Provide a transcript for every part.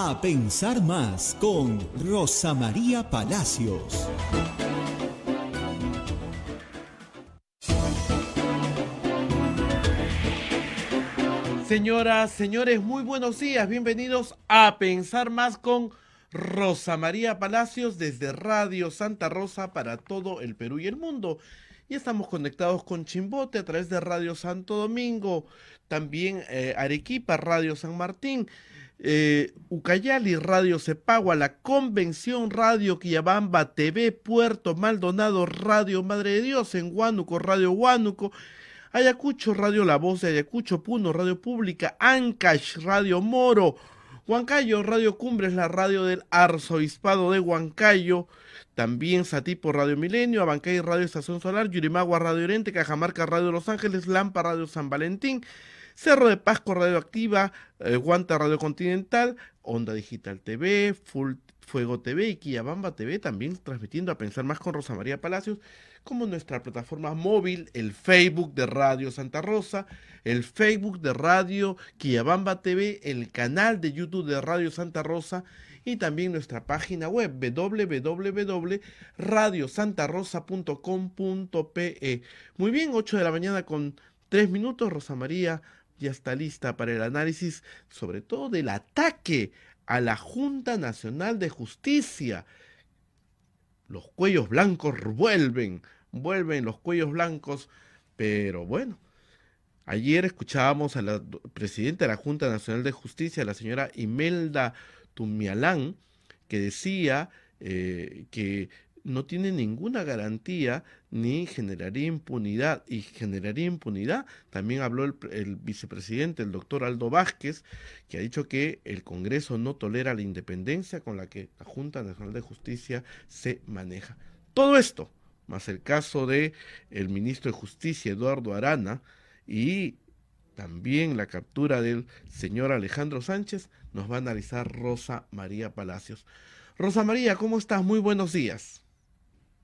A pensar más con Rosa María Palacios. Señoras, señores, muy buenos días. Bienvenidos a Pensar Más con Rosa María Palacios desde Radio Santa Rosa para todo el Perú y el mundo. Y estamos conectados con Chimbote a través de Radio Santo Domingo, también Arequipa, Radio San Martín, Ucayali, Radio Cepagua, La Convención, Radio Quillabamba, TV Puerto Maldonado, Radio Madre de Dios, en Huánuco, Radio Huánuco, Ayacucho, Radio La Voz de Ayacucho, Puno, Radio Pública, Ancash, Radio Moro, Huancayo, Radio Cumbres, la radio del Arzobispado de Huancayo, también Satipo, Radio Milenio, Abancay, Radio Estación Solar, Yurimagua, Radio Oriente, Cajamarca, Radio Los Ángeles, Lampa, Radio San Valentín, Cerro de Pasco, Radio Activa, Guanta, Radio Continental, Onda Digital TV, Fuego TV y Quillabamba TV, también transmitiendo a Pensar Más con Rosa María Palacios, como nuestra plataforma móvil, el Facebook de Radio Santa Rosa, el Facebook de Radio Quillabamba TV, el canal de YouTube de Radio Santa Rosa y también nuestra página web www.radiosantarosa.com.pe. Muy bien, 8 de la mañana con 3 minutos, Rosa María ya está lista para el análisis, sobre todo del ataque a la Junta Nacional de Justicia. Los cuellos blancos vuelven los cuellos blancos, pero bueno, ayer escuchábamos a la presidenta de la Junta Nacional de Justicia, la señora Imelda Tumialán, que decía que no tiene ninguna garantía ni generaría impunidad, y generaría impunidad. También habló el vicepresidente, el doctor Aldo Vázquez, que ha dicho que el Congreso no tolera la independencia con la que la Junta Nacional de Justicia se maneja. Todo esto, más el caso de el ministro de Justicia, Eduardo Arana, y también la captura del señor Alejandro Sánchez, nos va a analizar Rosa María Palacios. Rosa María, ¿cómo estás? Muy buenos días.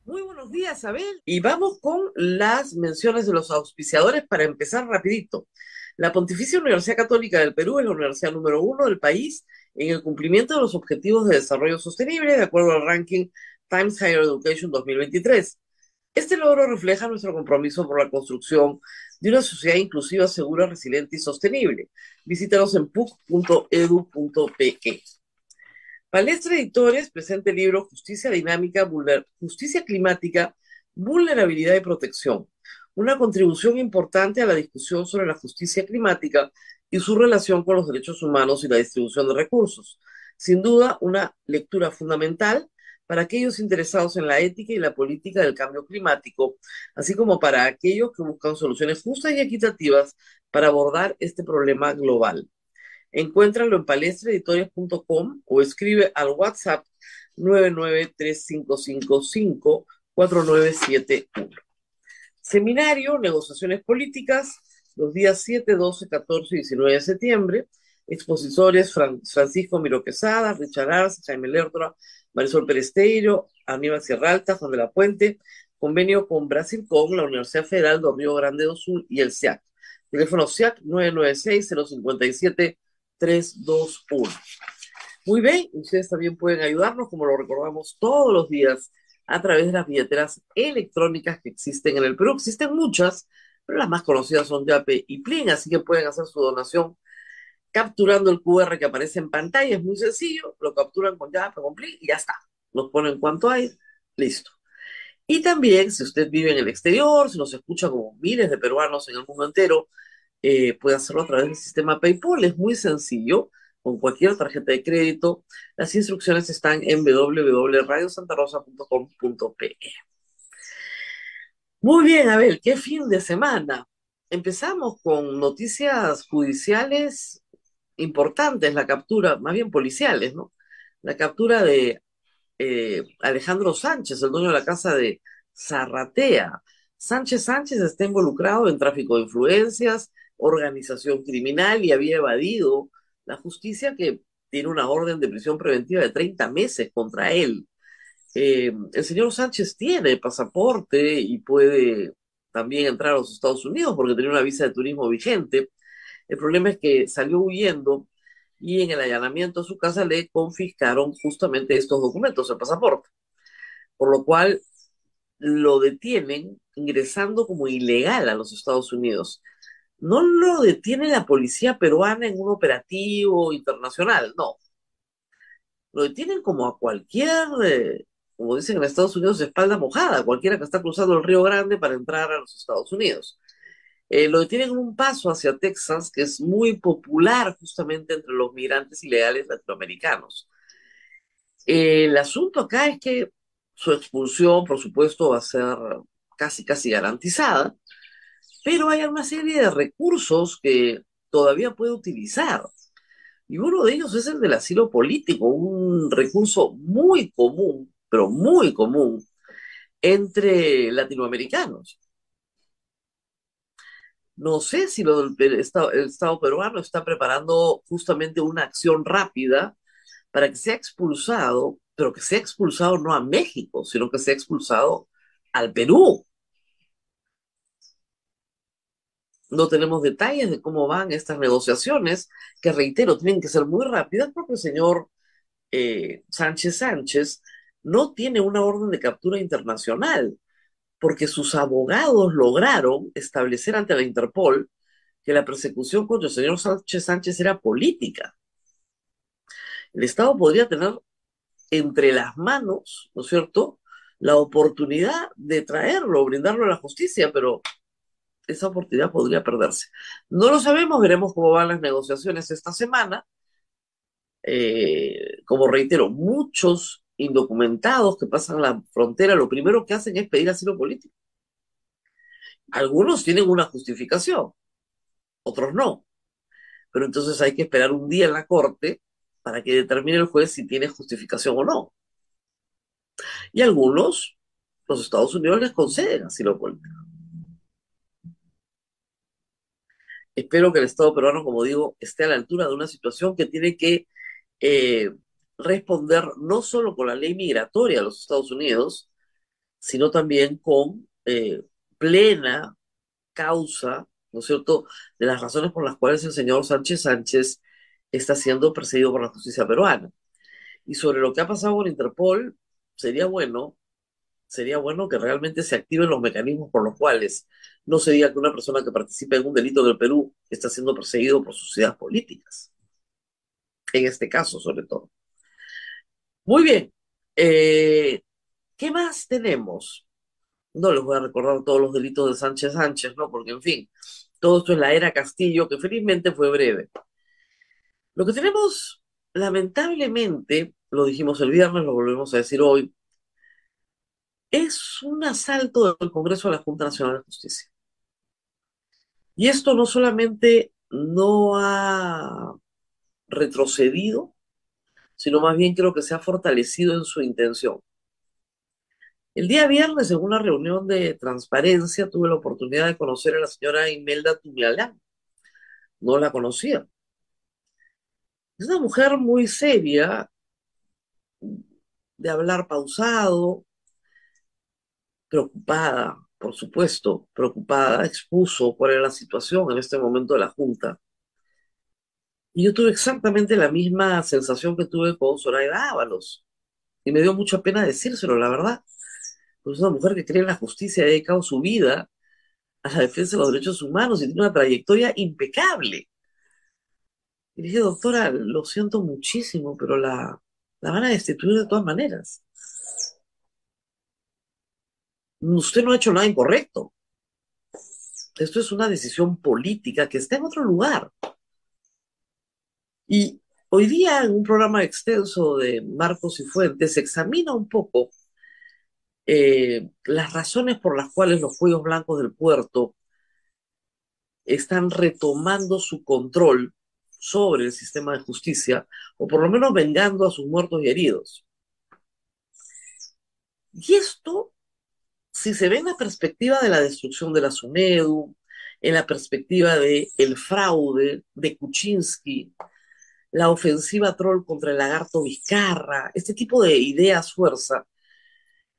Muy buenos días, Abel. Y vamos con las menciones de los auspiciadores para empezar rapidito. La Pontificia Universidad Católica del Perú es la universidad número 1 del país en el cumplimiento de los Objetivos de Desarrollo Sostenible, de acuerdo al ranking Times Higher Education 2023. Este logro refleja nuestro compromiso por la construcción de una sociedad inclusiva, segura, resiliente y sostenible. Visítanos en puc.edu.pe. Palestra Editores presenta el libro Justicia Dinámica, Justicia Climática, Vulnerabilidad y Protección, una contribución importante a la discusión sobre la justicia climática y su relación con los derechos humanos y la distribución de recursos. Sin duda, una lectura fundamental para aquellos interesados en la ética y la política del cambio climático, así como para aquellos que buscan soluciones justas y equitativas para abordar este problema global. Encuéntralo en palestraeditorias.com o escribe al WhatsApp 99355549971. Seminario Negociaciones Políticas, los días 7, 12, 14 y 19 de septiembre. Expositores Francisco Miro Quesada, Richard Arce, Jaime Lertora, Marisol Peresteiro, Aníbal Sierra Alta, Juan de la Puente. Convenio con Brasilcom, la Universidad Federal de Río Grande do Sul y el SIAC. Teléfono SIAC 996-057-321. Muy bien, ustedes también pueden ayudarnos, como lo recordamos todos los días, a través de las billeteras electrónicas que existen en el Perú. Existen muchas, pero las más conocidas son Yape y Plin, así que pueden hacer su donación capturando el QR que aparece en pantalla. Es muy sencillo, lo capturan con Yape, con Plin y ya está. Nos ponen cuánto hay, listo. Y también, si usted vive en el exterior, si nos escucha como miles de peruanos en el mundo entero, puede hacerlo a través del sistema PayPal. Es muy sencillo, con cualquier tarjeta de crédito. Las instrucciones están en www.radiosantarosa.com.pe. Muy bien, Abel, qué fin de semana. Empezamos con noticias judiciales importantes, la captura, más bien policiales, ¿no? La captura de Alejandro Sánchez, el dueño de la casa de Zarratea. Sánchez está involucrado en tráfico de influencias, organización criminal y había evadido la justicia, que tiene una orden de prisión preventiva de 30 meses contra él. El señor Sánchez tiene pasaporte y puede también entrar a los Estados Unidos porque tenía una visa de turismo vigente. El problema es que salió huyendo y en el allanamiento a su casa le confiscaron justamente estos documentos, el pasaporte, por lo cual lo detienen ingresando como ilegal a los Estados Unidos. No lo detiene la policía peruana en un operativo internacional, no. Lo detienen como a cualquier, como dicen en Estados Unidos, espalda mojada, cualquiera que está cruzando el Río Grande para entrar a los Estados Unidos. Lo detienen en un paso hacia Texas, que es muy popular justamente entre los migrantes ilegales latinoamericanos. El asunto acá es que su expulsión, por supuesto, va a ser casi, casi garantizada, pero hay una serie de recursos que todavía puede utilizar. Y uno de ellos es el del asilo político, un recurso muy común, pero muy común entre latinoamericanos. No sé si el Estado peruano está preparando justamente una acción rápida para que sea expulsado, pero que sea expulsado no a México, sino que sea expulsado al Perú. No tenemos detalles de cómo van estas negociaciones, que reitero, tienen que ser muy rápidas porque el señor Sánchez Sánchez no tiene una orden de captura internacional, porque sus abogados lograron establecer ante la Interpol que la persecución contra el señor Sánchez Sánchez era política. El Estado podría tener entre las manos, ¿no es cierto?, la oportunidad de traerlo, brindarlo a la justicia, pero esa oportunidad podría perderse. No lo sabemos, veremos cómo van las negociaciones esta semana. Como reitero, muchos indocumentados que pasan la frontera, lo primero que hacen es pedir asilo político. Algunos tienen una justificación, otros no, pero entonces hay que esperar un día en la corte para que determine el juez si tiene justificación o no. Y algunos, los Estados Unidos les conceden asilo político. Espero que el Estado peruano, como digo, esté a la altura de una situación que tiene que eh, responder no solo con la ley migratoria de los Estados Unidos, sino también con plena causa, ¿no es cierto?, de las razones por las cuales el señor Sánchez Sánchez está siendo perseguido por la justicia peruana. Y sobre lo que ha pasado con Interpol, sería bueno, sería bueno que realmente se activen los mecanismos por los cuales no se diga que una persona que participa en un delito en el Perú está siendo perseguido por sus ideas políticas, en este caso sobre todo. Muy bien, ¿qué más tenemos? No les voy a recordar todos los delitos de Sánchez Sánchez, ¿no? Porque, en fin, todo esto es la era Castillo, que felizmente fue breve. Lo que tenemos, lamentablemente, lo dijimos el viernes, lo volvemos a decir hoy, es un asalto del Congreso a la Junta Nacional de Justicia. Y esto no solamente no ha retrocedido, sino más bien creo que se ha fortalecido en su intención. El día viernes, en una reunión de transparencia, tuve la oportunidad de conocer a la señora Imelda Tumialán. No la conocía. Es una mujer muy seria, de hablar pausado, preocupada, por supuesto, preocupada, expuso cuál era la situación en este momento de la Junta. Y yo tuve exactamente la misma sensación que tuve con Zoraida Ábalos. Y me dio mucha pena decírselo, la verdad. Pues es una mujer que cree en la justicia, ha dedicado su vida a la defensa de los derechos humanos y tiene una trayectoria impecable. Y le dije, doctora, lo siento muchísimo, pero la van a destituir de todas maneras. Usted no ha hecho nada incorrecto. Esto es una decisión política que está en otro lugar. Y hoy día, en un programa extenso de Marcos y Fuentes, se examina un poco las razones por las cuales los cuellos blancos del puerto están retomando su control sobre el sistema de justicia, o por lo menos vengando a sus muertos y heridos. Y esto, si se ve en la perspectiva de la destrucción de la SUNEDU, en la perspectiva del fraude de Kuczynski, la ofensiva troll contra el lagarto Vizcarra, este tipo de ideas fuerza,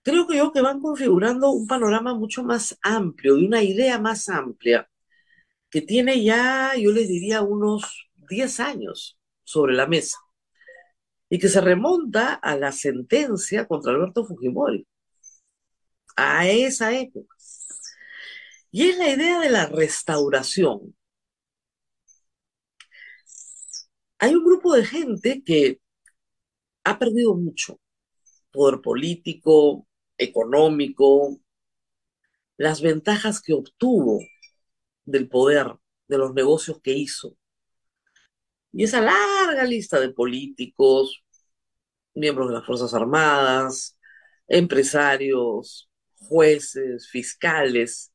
creo que yo que van configurando un panorama mucho más amplio, de una idea más amplia, que tiene ya, yo les diría, unos 10 años, sobre la mesa y que se remonta a la sentencia contra Alberto Fujimori, a esa época. Y es la idea de la restauración. Hay un grupo de gente que ha perdido mucho poder político, económico, las ventajas que obtuvo del poder, de los negocios que hizo. Y esa larga lista de políticos, miembros de las Fuerzas Armadas, empresarios, jueces, fiscales,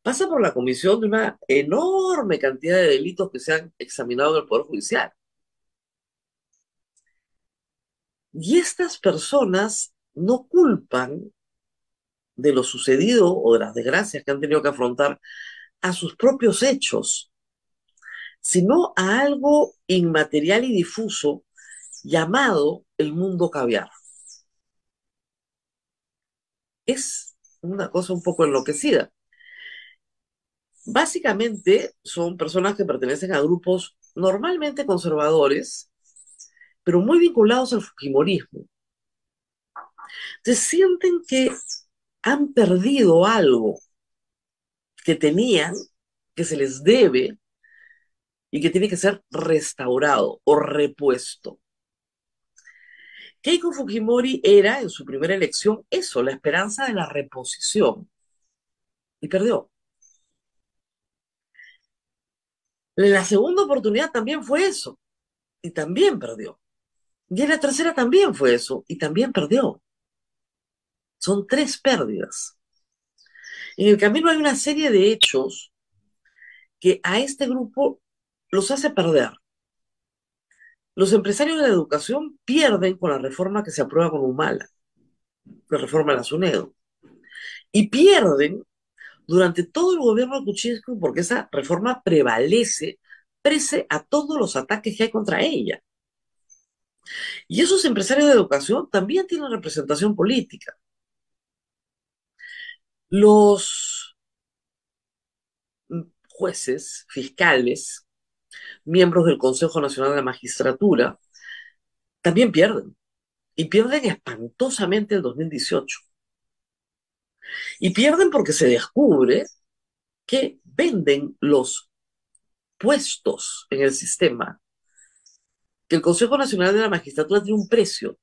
pasa por la comisión de una enorme cantidad de delitos que se han examinado en el Poder Judicial. Y estas personas no culpan de lo sucedido o de las desgracias que han tenido que afrontar a sus propios hechos, sino a algo inmaterial y difuso llamado el mundo caviar. Es una cosa un poco enloquecida. Básicamente son personas que pertenecen a grupos normalmente conservadores, pero muy vinculados al fujimorismo. Entonces sienten que han perdido algo que tenían, que se les debe y que tiene que ser restaurado o repuesto. Keiko Fujimori era, en su primera elección, eso, la esperanza de la reposición. Y perdió. La segunda oportunidad también fue eso. Y también perdió. Y en la tercera también fue eso. Y también perdió. Son 3 pérdidas. En el camino hay una serie de hechos que a este grupo los hace perder. Los empresarios de la educación pierden con la reforma que se aprueba con Humala, la reforma de la SUNEDU. Y pierden durante todo el gobierno de Kuczynski porque esa reforma prevalece pese a todos los ataques que hay contra ella. Y esos empresarios de educación también tienen representación política. Los jueces, fiscales, miembros del Consejo Nacional de la Magistratura, también pierden. Y pierden espantosamente el 2018. Y pierden porque se descubre que venden los puestos en el sistema, que el Consejo Nacional de la Magistratura tiene un precio.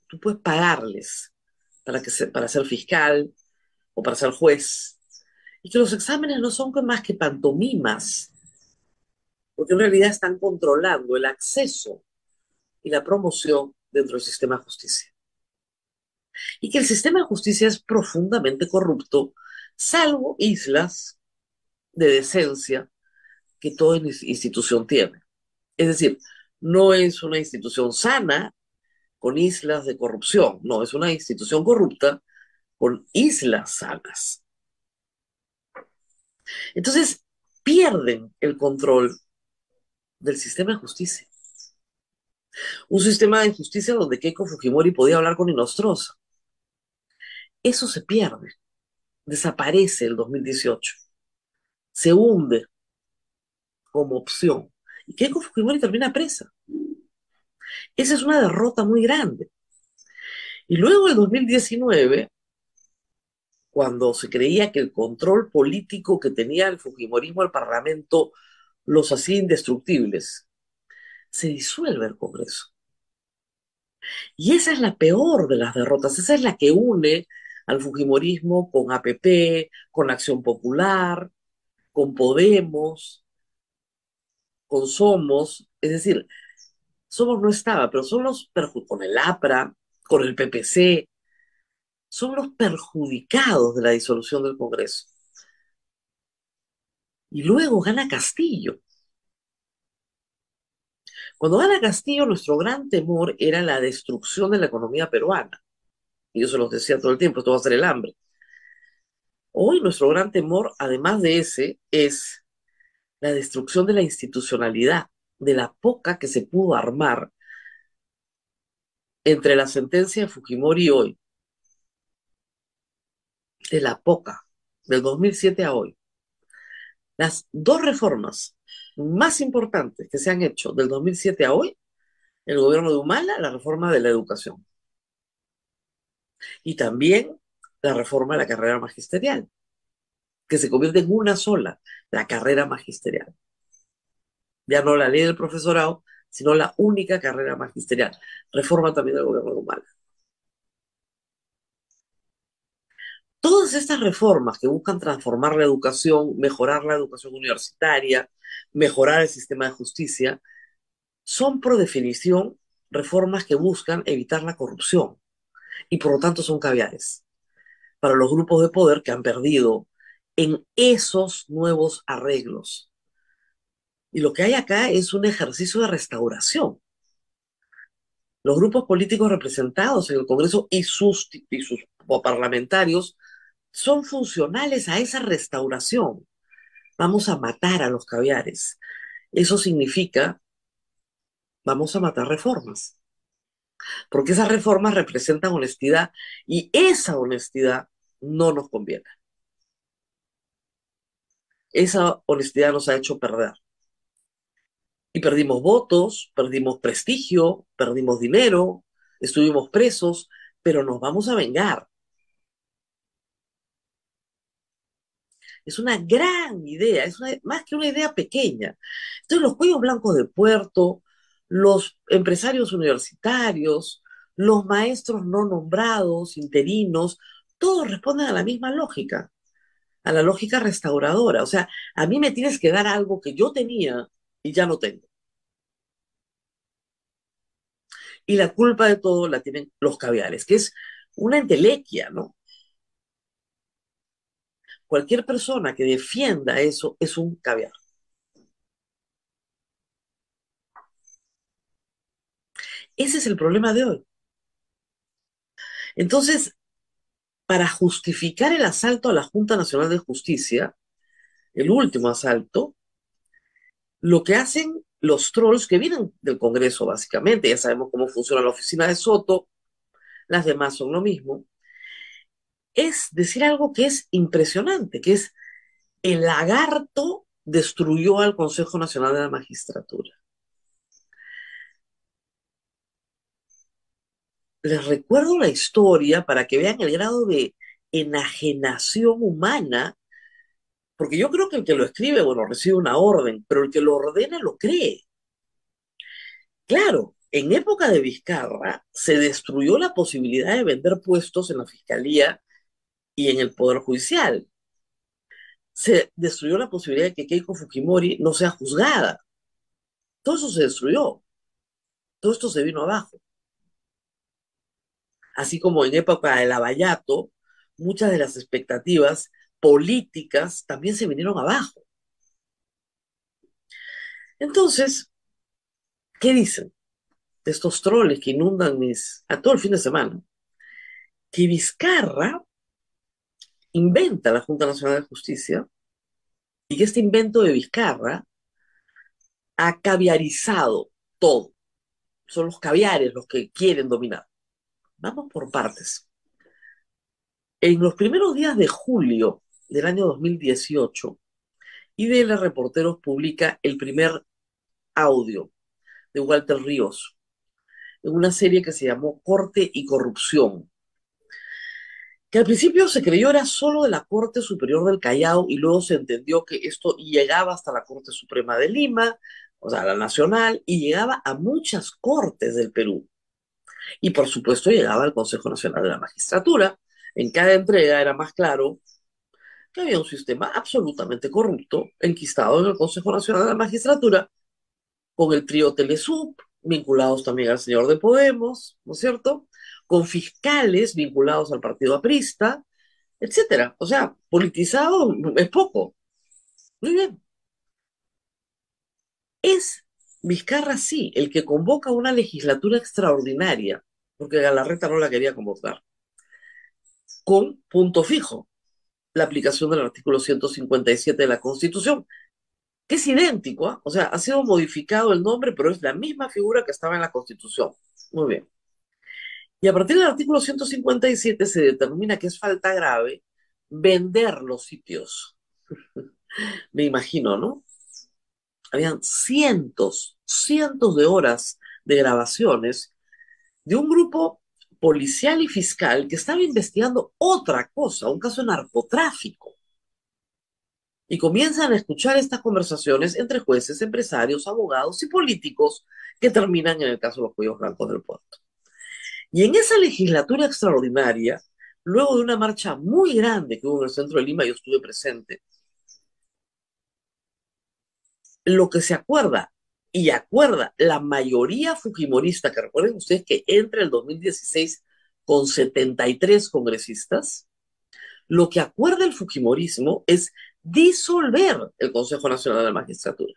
Tú puedes pagarles para ser fiscal o para ser juez. Y que los exámenes no son más que pantomimas, porque en realidad están controlando el acceso y la promoción dentro del sistema de justicia. Y que el sistema de justicia es profundamente corrupto, salvo islas de decencia que toda institución tiene. Es decir, no es una institución sana con islas de corrupción, no, es una institución corrupta con islas sanas. Entonces, pierden el control del sistema de justicia. Un sistema de justicia donde Keiko Fujimori podía hablar con Inostroza. Eso se pierde, desaparece el 2018, se hunde como opción. Y Keiko Fujimori termina presa. Esa es una derrota muy grande. Y luego el 2019, cuando se creía que el control político que tenía el Fujimorismo al Parlamento los hacía indestructibles, se disuelve el Congreso. Y esa es la peor de las derrotas, esa es la que une al Fujimorismo con APP, con Acción Popular, con Podemos, con Somos, es decir, Somos no estaba, pero son con el APRA, con el PPC, son los perjudicados de la disolución del Congreso. Y luego gana Castillo. Cuando gana Castillo, nuestro gran temor era la destrucción de la economía peruana. Y yo se los decía todo el tiempo, esto va a ser el hambre. Hoy nuestro gran temor, además de ese, es la destrucción de la institucionalidad, de la poca que se pudo armar entre la sentencia de Fujimori y hoy. De la poca, del 2007 a hoy. Las 2 reformas más importantes que se han hecho del 2007 a hoy El gobierno de Humala, la reforma de la educación. Y también la reforma de la carrera magisterial, que se convierte en una sola, la carrera magisterial. Ya no la ley del profesorado, sino la única carrera magisterial. Reforma también del gobierno de Humala. Todas estas reformas que buscan transformar la educación, mejorar la educación universitaria, mejorar el sistema de justicia, son por definición reformas que buscan evitar la corrupción y por lo tanto son caviares para los grupos de poder que han perdido en esos nuevos arreglos. Y lo que hay acá es un ejercicio de restauración. Los grupos políticos representados en el Congreso y sus parlamentarios son funcionales a esa restauración. Vamos a matar a los caviares. Eso significa, vamos a matar reformas, porque esas reformas representan honestidad y esa honestidad no nos conviene. Esa honestidad nos ha hecho perder. Y perdimos votos, perdimos prestigio, perdimos dinero, estuvimos presos, pero nos vamos a vengar. Es una gran idea, más que una idea pequeña. Entonces, los cuellos blancos de Puerto, los empresarios universitarios, los maestros no nombrados, interinos, todos responden a la misma lógica, a la lógica restauradora. O sea, a mí me tienes que dar algo que yo tenía y ya no tengo. Y la culpa de todo la tienen los caviares, que es una entelequia, ¿no? Cualquier persona que defienda eso es un caviar. Ese es el problema de hoy. Entonces, para justificar el asalto a la Junta Nacional de Justicia, el último asalto, lo que hacen los trolls que vienen del Congreso, básicamente, ya sabemos cómo funciona la oficina de Soto, las demás son lo mismo, es decir algo que es impresionante, que es el lagarto destruyó al Consejo Nacional de la Magistratura. Les recuerdo la historia para que vean el grado de enajenación humana, porque yo creo que el que lo escribe, bueno, recibe una orden, pero el que lo ordena lo cree. Claro, en época de Vizcarra se destruyó la posibilidad de vender puestos en la Fiscalía y en el Poder Judicial. Se destruyó la posibilidad de que Keiko Fujimori no sea juzgada. Todo eso se destruyó. Todo esto se vino abajo. Así como en época de Lavallato, muchas de las expectativas políticas también se vinieron abajo. Entonces, ¿qué dicen de estos troles que inundan a todo el fin de semana? Que Vizcarra inventa la Junta Nacional de Justicia y que este invento de Vizcarra ha caviarizado todo. Son los caviares los que quieren dominar. Vamos por partes. En los primeros días de julio del año 2018, IDL Reporteros publica el primer audio de Walter Ríos en una serie que se llamó Corte y Corrupción, que al principio se creyó era solo de la Corte Superior del Callao y luego se entendió que esto llegaba hasta la Corte Suprema de Lima, o sea, la nacional, y llegaba a muchas cortes del Perú. Y por supuesto llegaba al Consejo Nacional de la Magistratura. En cada entrega era más claro que había un sistema absolutamente corrupto enquistado en el Consejo Nacional de la Magistratura, con el trío Telesub, vinculados también al señor de Podemos, ¿no es cierto? Con fiscales vinculados al partido aprista, etcétera. O sea, politizado es poco. Muy bien. Es Vizcarra, sí, el que convoca una legislatura extraordinaria, porque Galarreta no la quería convocar, con punto fijo, la aplicación del artículo 157 de la Constitución, que es idéntico, ¿eh? O sea, ha sido modificado el nombre, pero es la misma figura que estaba en la Constitución. Muy bien. Y a partir del artículo 157 se determina que es falta grave vender los sitios. Me imagino, ¿no? Habían cientos de horas de grabaciones de un grupo policial y fiscal que estaba investigando otra cosa, un caso de narcotráfico. Y comienzan a escuchar estas conversaciones entre jueces, empresarios, abogados y políticos que terminan en el caso de los cuellos blancos del puerto. Y en esa legislatura extraordinaria, luego de una marcha muy grande que hubo en el centro de Lima, yo estuve presente, lo que se acuerda y acuerda la mayoría fujimorista, que recuerden ustedes que entra el 2016 con 73 congresistas, lo que acuerda el fujimorismo es disolver el Consejo Nacional de la Magistratura.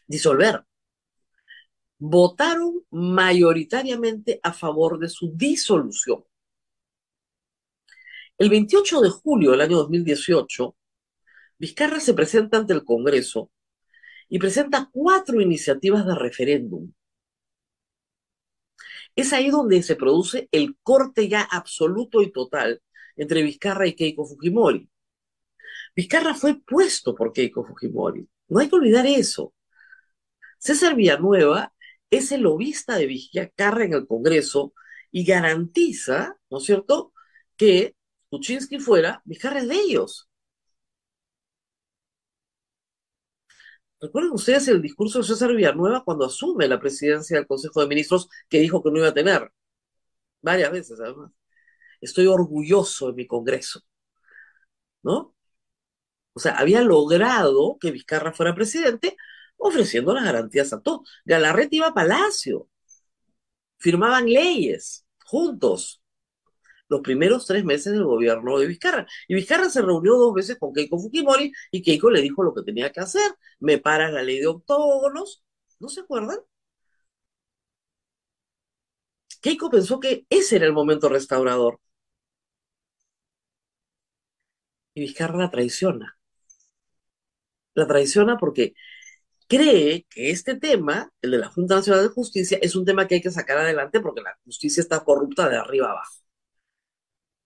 Disolver. Votaron mayoritariamente a favor de su disolución. El 28 de julio del año 2018, Vizcarra se presenta ante el Congreso y presenta 4 iniciativas de referéndum. Es ahí donde se produce el corte ya absoluto y total entre Vizcarra y Keiko Fujimori. Vizcarra fue puesto por Keiko Fujimori. No hay que olvidar eso. César Villanueva es el lobista de Vizcarra en el Congreso y garantiza, ¿no es cierto?, que Kuczynski fuera, Vizcarra es de ellos. ¿Recuerdan ustedes el discurso de César Villanueva cuando asume la presidencia del Consejo de Ministros que dijo que no iba a tener? Varias veces, además. Estoy orgulloso de mi Congreso, ¿no? O sea, había logrado que Vizcarra fuera presidente ofreciendo las garantías a todos. Galarreta iba a Palacio, firmaban leyes juntos los primeros 3 meses del gobierno de Vizcarra. Y Vizcarra se reunió 2 veces con Keiko Fujimori y Keiko le dijo lo que tenía que hacer. Me para la ley de octógonos. ¿No se acuerdan? Keiko pensó que ese era el momento restaurador. Y Vizcarra la traiciona. La traiciona porque cree que este tema, el de la Junta Nacional de Justicia, es un tema que hay que sacar adelante porque la justicia está corrupta de arriba abajo.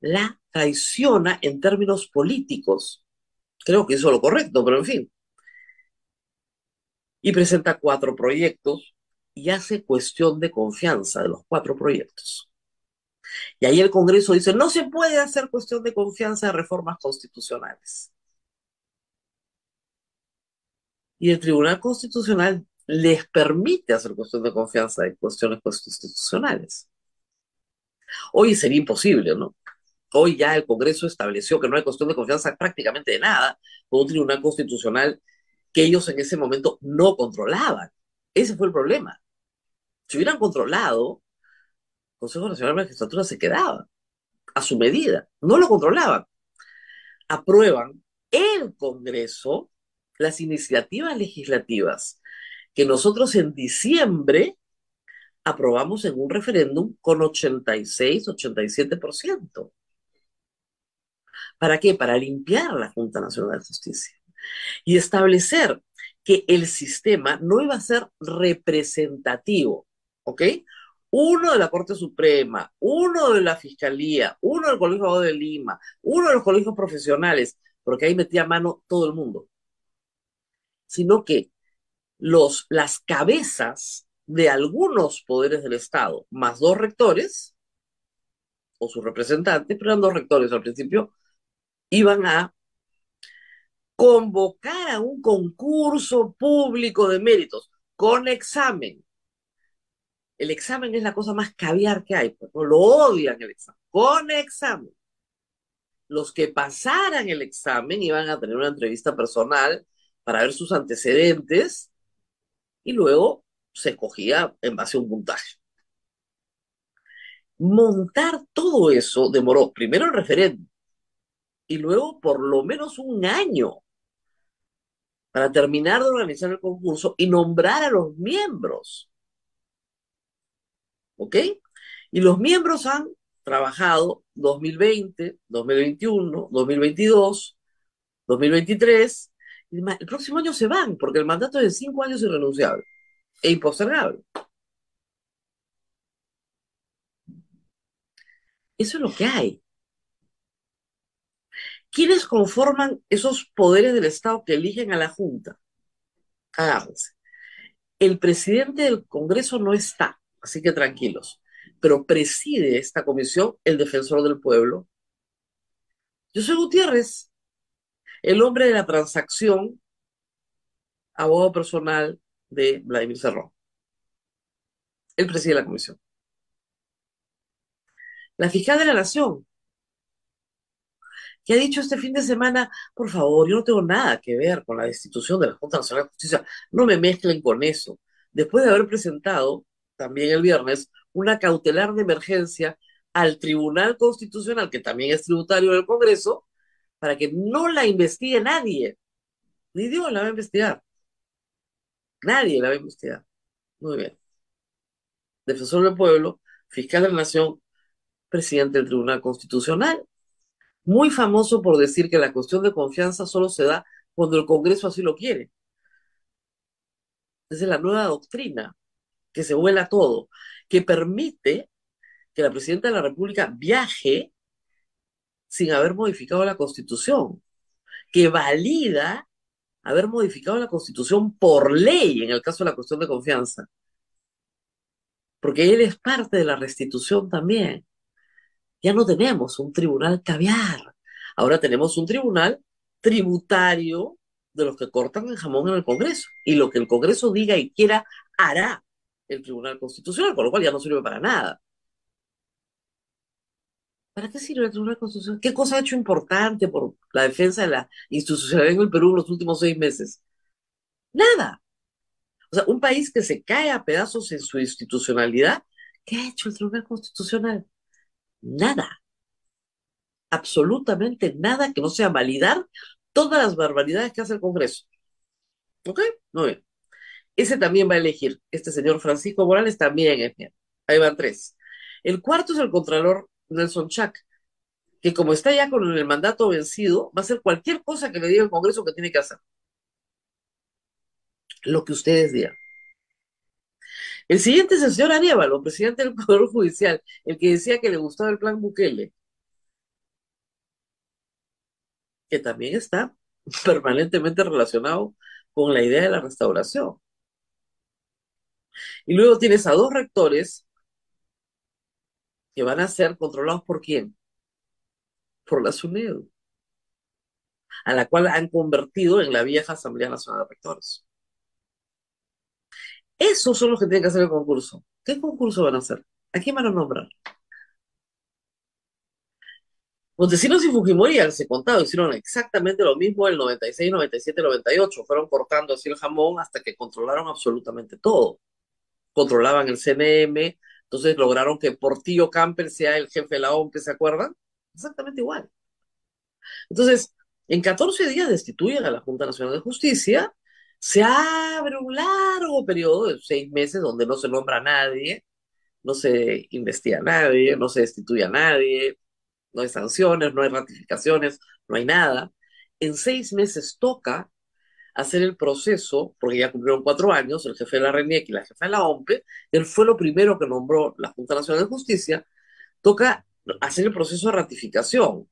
La traiciona en términos políticos. Creo que hizo lo correcto, pero en fin. Y presenta 4 proyectos y hace cuestión de confianza de los 4 proyectos. Y ahí el Congreso dice, no se puede hacer cuestión de confianza de reformas constitucionales. Y el Tribunal Constitucional les permite hacer cuestión de confianza de cuestiones constitucionales. Hoy sería imposible, ¿no? Hoy ya el Congreso estableció que no hay cuestión de confianza prácticamente de nada con un Tribunal Constitucional que ellos en ese momento no controlaban. Ese fue el problema. Si hubieran controlado, el Consejo Nacional de la Magistratura se quedaba a su medida. No lo controlaban. Aprueban el Congreso las iniciativas legislativas que nosotros en diciembre aprobamos en un referéndum con 86, 87%. ¿Para qué? Para limpiar la Junta Nacional de Justicia y establecer que el sistema no iba a ser representativo, ¿ok? Uno de la Corte Suprema, uno de la Fiscalía, uno del Colegio de Abogados de Lima, uno de los colegios profesionales, porque ahí metía mano todo el mundo, sino que las cabezas de algunos poderes del Estado, más 2 rectores, o sus representantes, pero eran 2 rectores al principio, iban a convocar a un concurso público de méritos con examen. El examen es la cosa más caviar que hay, pues, no lo odian el examen, con examen. Los que pasaran el examen iban a tener una entrevista personal para ver sus antecedentes y luego se escogía en base a un puntaje. Montar todo eso demoró primero el referéndum y luego por lo menos un año para terminar de organizar el concurso y nombrar a los miembros. ¿Ok? Y los miembros han trabajado 2020, 2021, 2022, 2023, y el próximo año se van, porque el mandato es de 5 años irrenunciable e impostergable. Eso es lo que hay. ¿Quiénes conforman esos poderes del Estado que eligen a la Junta? Agárrense. El presidente del Congreso no está, así que tranquilos, pero preside esta comisión el defensor del pueblo. Yo soy Gutiérrez, el hombre de la transacción, abogado personal de Vladimir Cerrón. Él preside la comisión. La fiscal de la Nación, que ha dicho este fin de semana, por favor, yo no tengo nada que ver con la destitución de la Junta Nacional de Justicia, no me mezclen con eso. Después de haber presentado, también el viernes, una cautelar de emergencia al Tribunal Constitucional, que también es tributario del Congreso, para que no la investigue nadie. Ni Dios la va a investigar. Nadie la va a investigar. Muy bien. Defensor del pueblo, fiscal de la Nación, presidente del Tribunal Constitucional, muy famoso por decir que la cuestión de confianza solo se da cuando el Congreso así lo quiere. Esa es la nueva doctrina, que se vuela todo, que permite que la presidenta de la República viaje sin haber modificado la Constitución, que valida haber modificado la Constitución por ley en el caso de la cuestión de confianza, porque él es parte de la restitución también. Ya no tenemos un tribunal caviar, ahora tenemos un tribunal tributario de los que cortan el jamón en el Congreso. Y lo que el Congreso diga y quiera, hará el Tribunal Constitucional, con lo cual ya no sirve para nada. ¿Para qué sirve el Tribunal Constitucional? ¿Qué cosa ha hecho importante por la defensa de la institucionalidad en el Perú en los últimos 6 meses? Nada. O sea, un país que se cae a pedazos en su institucionalidad, ¿qué ha hecho el Tribunal Constitucional? Nada. Absolutamente nada que no sea validar todas las barbaridades que hace el Congreso. ¿Ok? Muy bien. Ese también va a elegir. Este señor Francisco Morales también es bien. Ahí van tres. El cuarto es el Contralor Nelson Chac, que como está ya con el mandato vencido, va a hacer cualquier cosa que le diga el Congreso que tiene que hacer. Lo que ustedes digan. El siguiente es el señor Arévalo, presidente del Poder Judicial, el que decía que le gustaba el plan Bukele, que también está permanentemente relacionado con la idea de la restauración. Y luego tienes a dos rectores que van a ser controlados por quién? Por la SUNEDU, a la cual han convertido en la vieja Asamblea Nacional de Rectores. Esos son los que tienen que hacer el concurso. ¿Qué concurso van a hacer? ¿A quién van a nombrar? Montesinos y Fujimori ya les he contado, hicieron exactamente lo mismo el 96, 97, 98. Fueron cortando así el jamón hasta que controlaron absolutamente todo. Controlaban el CNM, entonces lograron que Portillo Camper sea el jefe de la OMP, ¿se acuerdan? Exactamente igual. Entonces, en 14 días destituyen a la Junta Nacional de Justicia, se abre un largo periodo de 6 meses donde no se nombra a nadie, no se investiga a nadie, no se destituye a nadie, no hay sanciones, no hay ratificaciones, no hay nada. En 6 meses toca hacer el proceso, porque ya cumplieron 4 años, el jefe de la RENIEC y la jefa de la OMPE, él fue lo primero que nombró la Junta Nacional de Justicia, toca hacer el proceso de ratificación.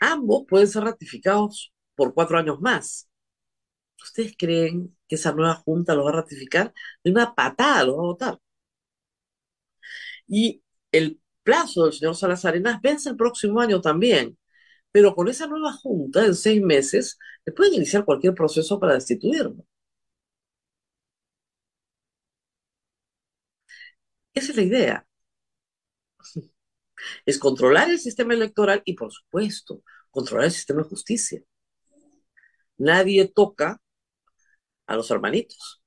Ambos pueden ser ratificados por 4 años más. ¿Ustedes creen que esa nueva junta lo va a ratificar? De una patada lo va a votar. Y el plazo del señor Salazar Enas vence el próximo año también. Pero con esa nueva junta, en 6 meses, le pueden iniciar cualquier proceso para destituirlo. Esa es la idea. Es controlar el sistema electoral y, por supuesto, controlar el sistema de justicia. Nadie toca a los hermanitos.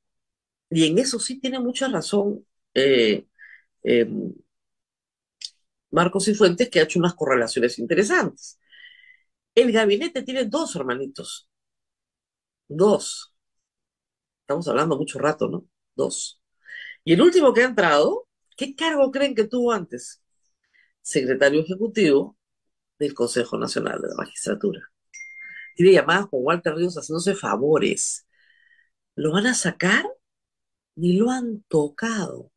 Y en eso sí tiene mucha razón eh, eh, Marcos y Fuentes, que ha hecho unas correlaciones interesantes. El gabinete tiene dos hermanitos. Dos. Estamos hablando mucho rato, ¿no? Dos. Y el último que ha entrado, ¿qué cargo creen que tuvo antes? Secretario Ejecutivo del Consejo Nacional de la Magistratura. Tiene llamadas con Walter Ríos haciéndose favores. ¿Lo van a sacar? Ni lo han tocado.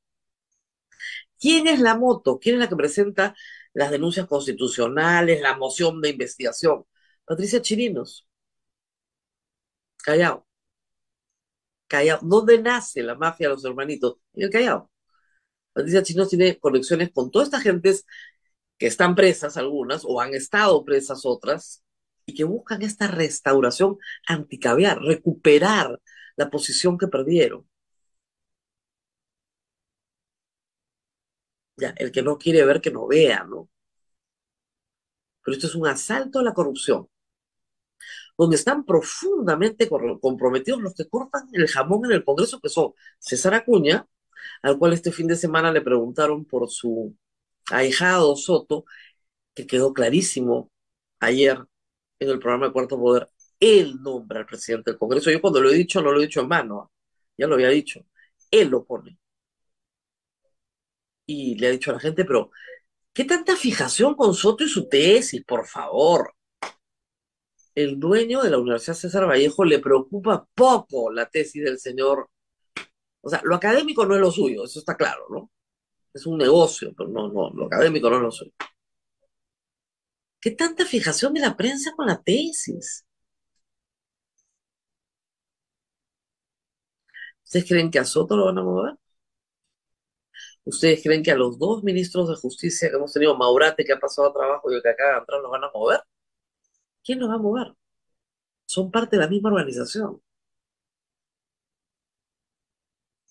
¿Quién es la moto? ¿Quién es la que presenta las denuncias constitucionales, la moción de investigación? Patricia Chirinos. Callao. Callao. ¿Dónde nace la mafia de los hermanitos? En el Callao. Patricia Chirinos tiene conexiones con todas estas gentes que están presas algunas o han estado presas otras y que buscan esta restauración anticaviar, recuperar la posición que perdieron. Ya, el que no quiere ver, que no vea, ¿no? Pero esto es un asalto a la corrupción, donde están profundamente comprometidos los que cortan el jamón en el Congreso, que son César Acuña, al cual este fin de semana le preguntaron por su ahijado Soto, que quedó clarísimo ayer en el programa de Cuarto Poder. Él nombra al presidente del Congreso. Yo cuando lo he dicho, no lo he dicho en vano, ya lo había dicho. Él lo pone. Y le ha dicho a la gente, pero ¿qué tanta fijación con Soto y su tesis? Por favor. El dueño de la Universidad César Vallejo le preocupa poco la tesis del señor. O sea, lo académico no es lo suyo, eso está claro, ¿no? Es un negocio, pero no, lo académico no es lo suyo. ¿Qué tanta fijación de la prensa con la tesis? ¿Ustedes creen que a Soto lo van a mover? ¿Ustedes creen que a los dos ministros de justicia que hemos tenido, Maurate, que ha pasado a trabajo, y el que acaba de entrar, los van a mover? ¿Quién los va a mover? Son parte de la misma organización.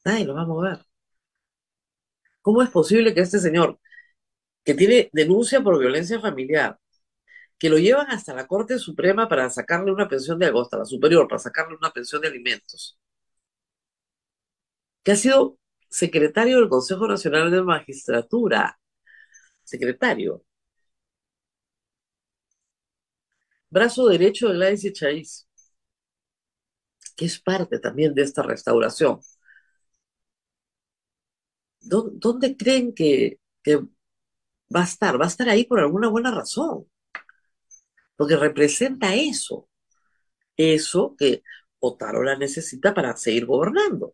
Nadie los va a mover. ¿Cómo es posible que este señor, que tiene denuncia por violencia familiar, que lo llevan hasta la Corte Suprema para sacarle una pensión de agosto, a la superior, para sacarle una pensión de alimentos, que ha sido secretario del Consejo Nacional de Magistratura, secretario, brazo derecho de Gladys Echaíz, que es parte también de esta restauración? ¿Dónde creen que va a estar? Va a estar ahí por alguna buena razón, porque representa eso que Otárola necesita para seguir gobernando.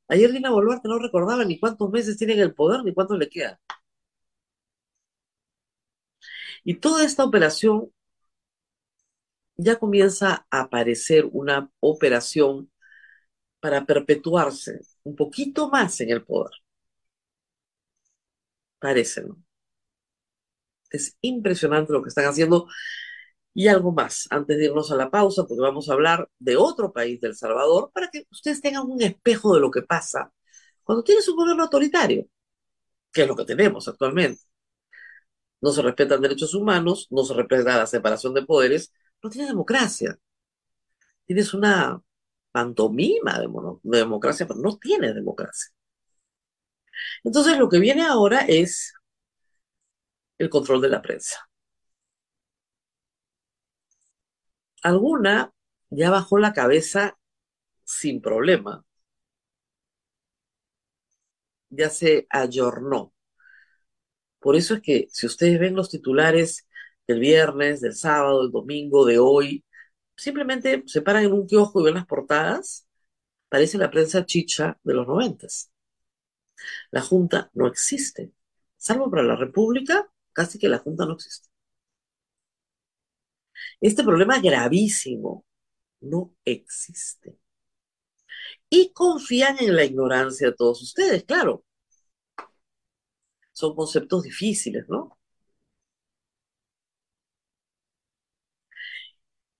Ayer Dina Boluarte no recordaba ni cuántos meses tiene en el poder, ni cuánto le queda. Y toda esta operación ya comienza a aparecer una operación para perpetuarse un poquito más en el poder. Parece, ¿no? Es impresionante lo que están haciendo. Y algo más, antes de irnos a la pausa, porque vamos a hablar de otro país, de El Salvador, para que ustedes tengan un espejo de lo que pasa cuando tienes un gobierno autoritario, que es lo que tenemos actualmente. No se respetan derechos humanos, no se respeta la separación de poderes, no tienes democracia. Tienes una pantomima de democracia, pero no tienes democracia. Entonces lo que viene ahora es el control de la prensa. Alguna ya bajó la cabeza sin problema, ya se ayornó. Por eso es que si ustedes ven los titulares del viernes, del sábado, del domingo, de hoy, simplemente se paran en un kiosco y ven las portadas, parece la prensa chicha de los 90. La Junta no existe. Salvo para la República, casi que la Junta no existe. Este problema gravísimo no existe. Y confían en la ignorancia de todos ustedes, claro. Son conceptos difíciles, ¿no?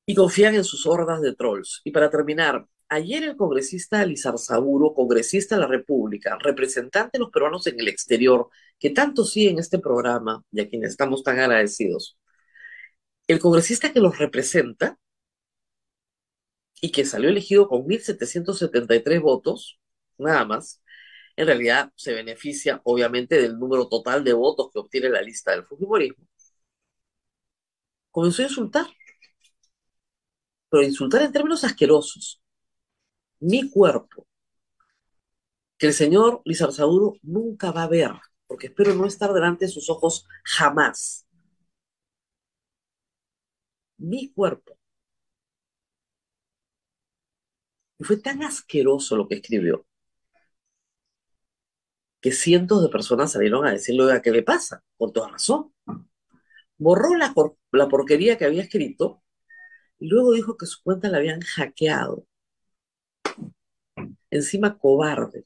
Y confían en sus hordas de trolls. Y para terminar, ayer el congresista Lizarzaburu, congresista de la República, representante de los peruanos en el exterior, que tanto siguen este programa y a quienes estamos tan agradecidos, el congresista que los representa y que salió elegido con 1.773 votos, nada más, en realidad se beneficia obviamente del número total de votos que obtiene la lista del Fujimorismo, comenzó a insultar, pero insultar en términos asquerosos. Mi cuerpo, que el señor Lizarzaburu nunca va a ver, porque espero no estar delante de sus ojos jamás. Mi cuerpo. Y fue tan asqueroso lo que escribió, que cientos de personas salieron a decirle, oiga, ¿qué le pasa? Con toda razón. Borró la porquería que había escrito y luego dijo que su cuenta la habían hackeado. encima cobarde,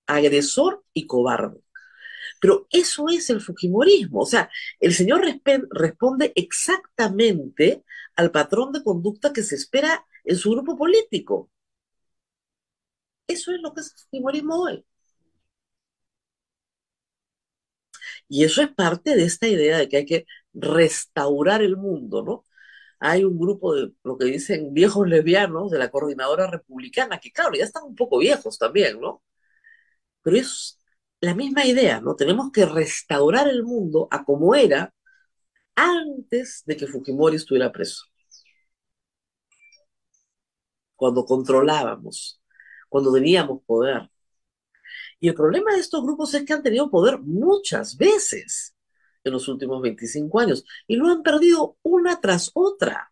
agresor y cobarde. Pero eso es el fujimorismo. O sea, el señor responde exactamente al patrón de conducta que se espera en su grupo político. Eso es lo que es el fujimorismo hoy. Y eso es parte de esta idea de que hay que restaurar el mundo, ¿no? Hay un grupo de lo que dicen viejos lesbianos de la coordinadora republicana, que claro, ya están un poco viejos también, ¿no? Pero es la misma idea, ¿no? Tenemos que restaurar el mundo a como era antes de que Fujimori estuviera preso, cuando controlábamos, cuando teníamos poder. Y el problema de estos grupos es que han tenido poder muchas veces en los últimos 25 años y lo han perdido una tras otra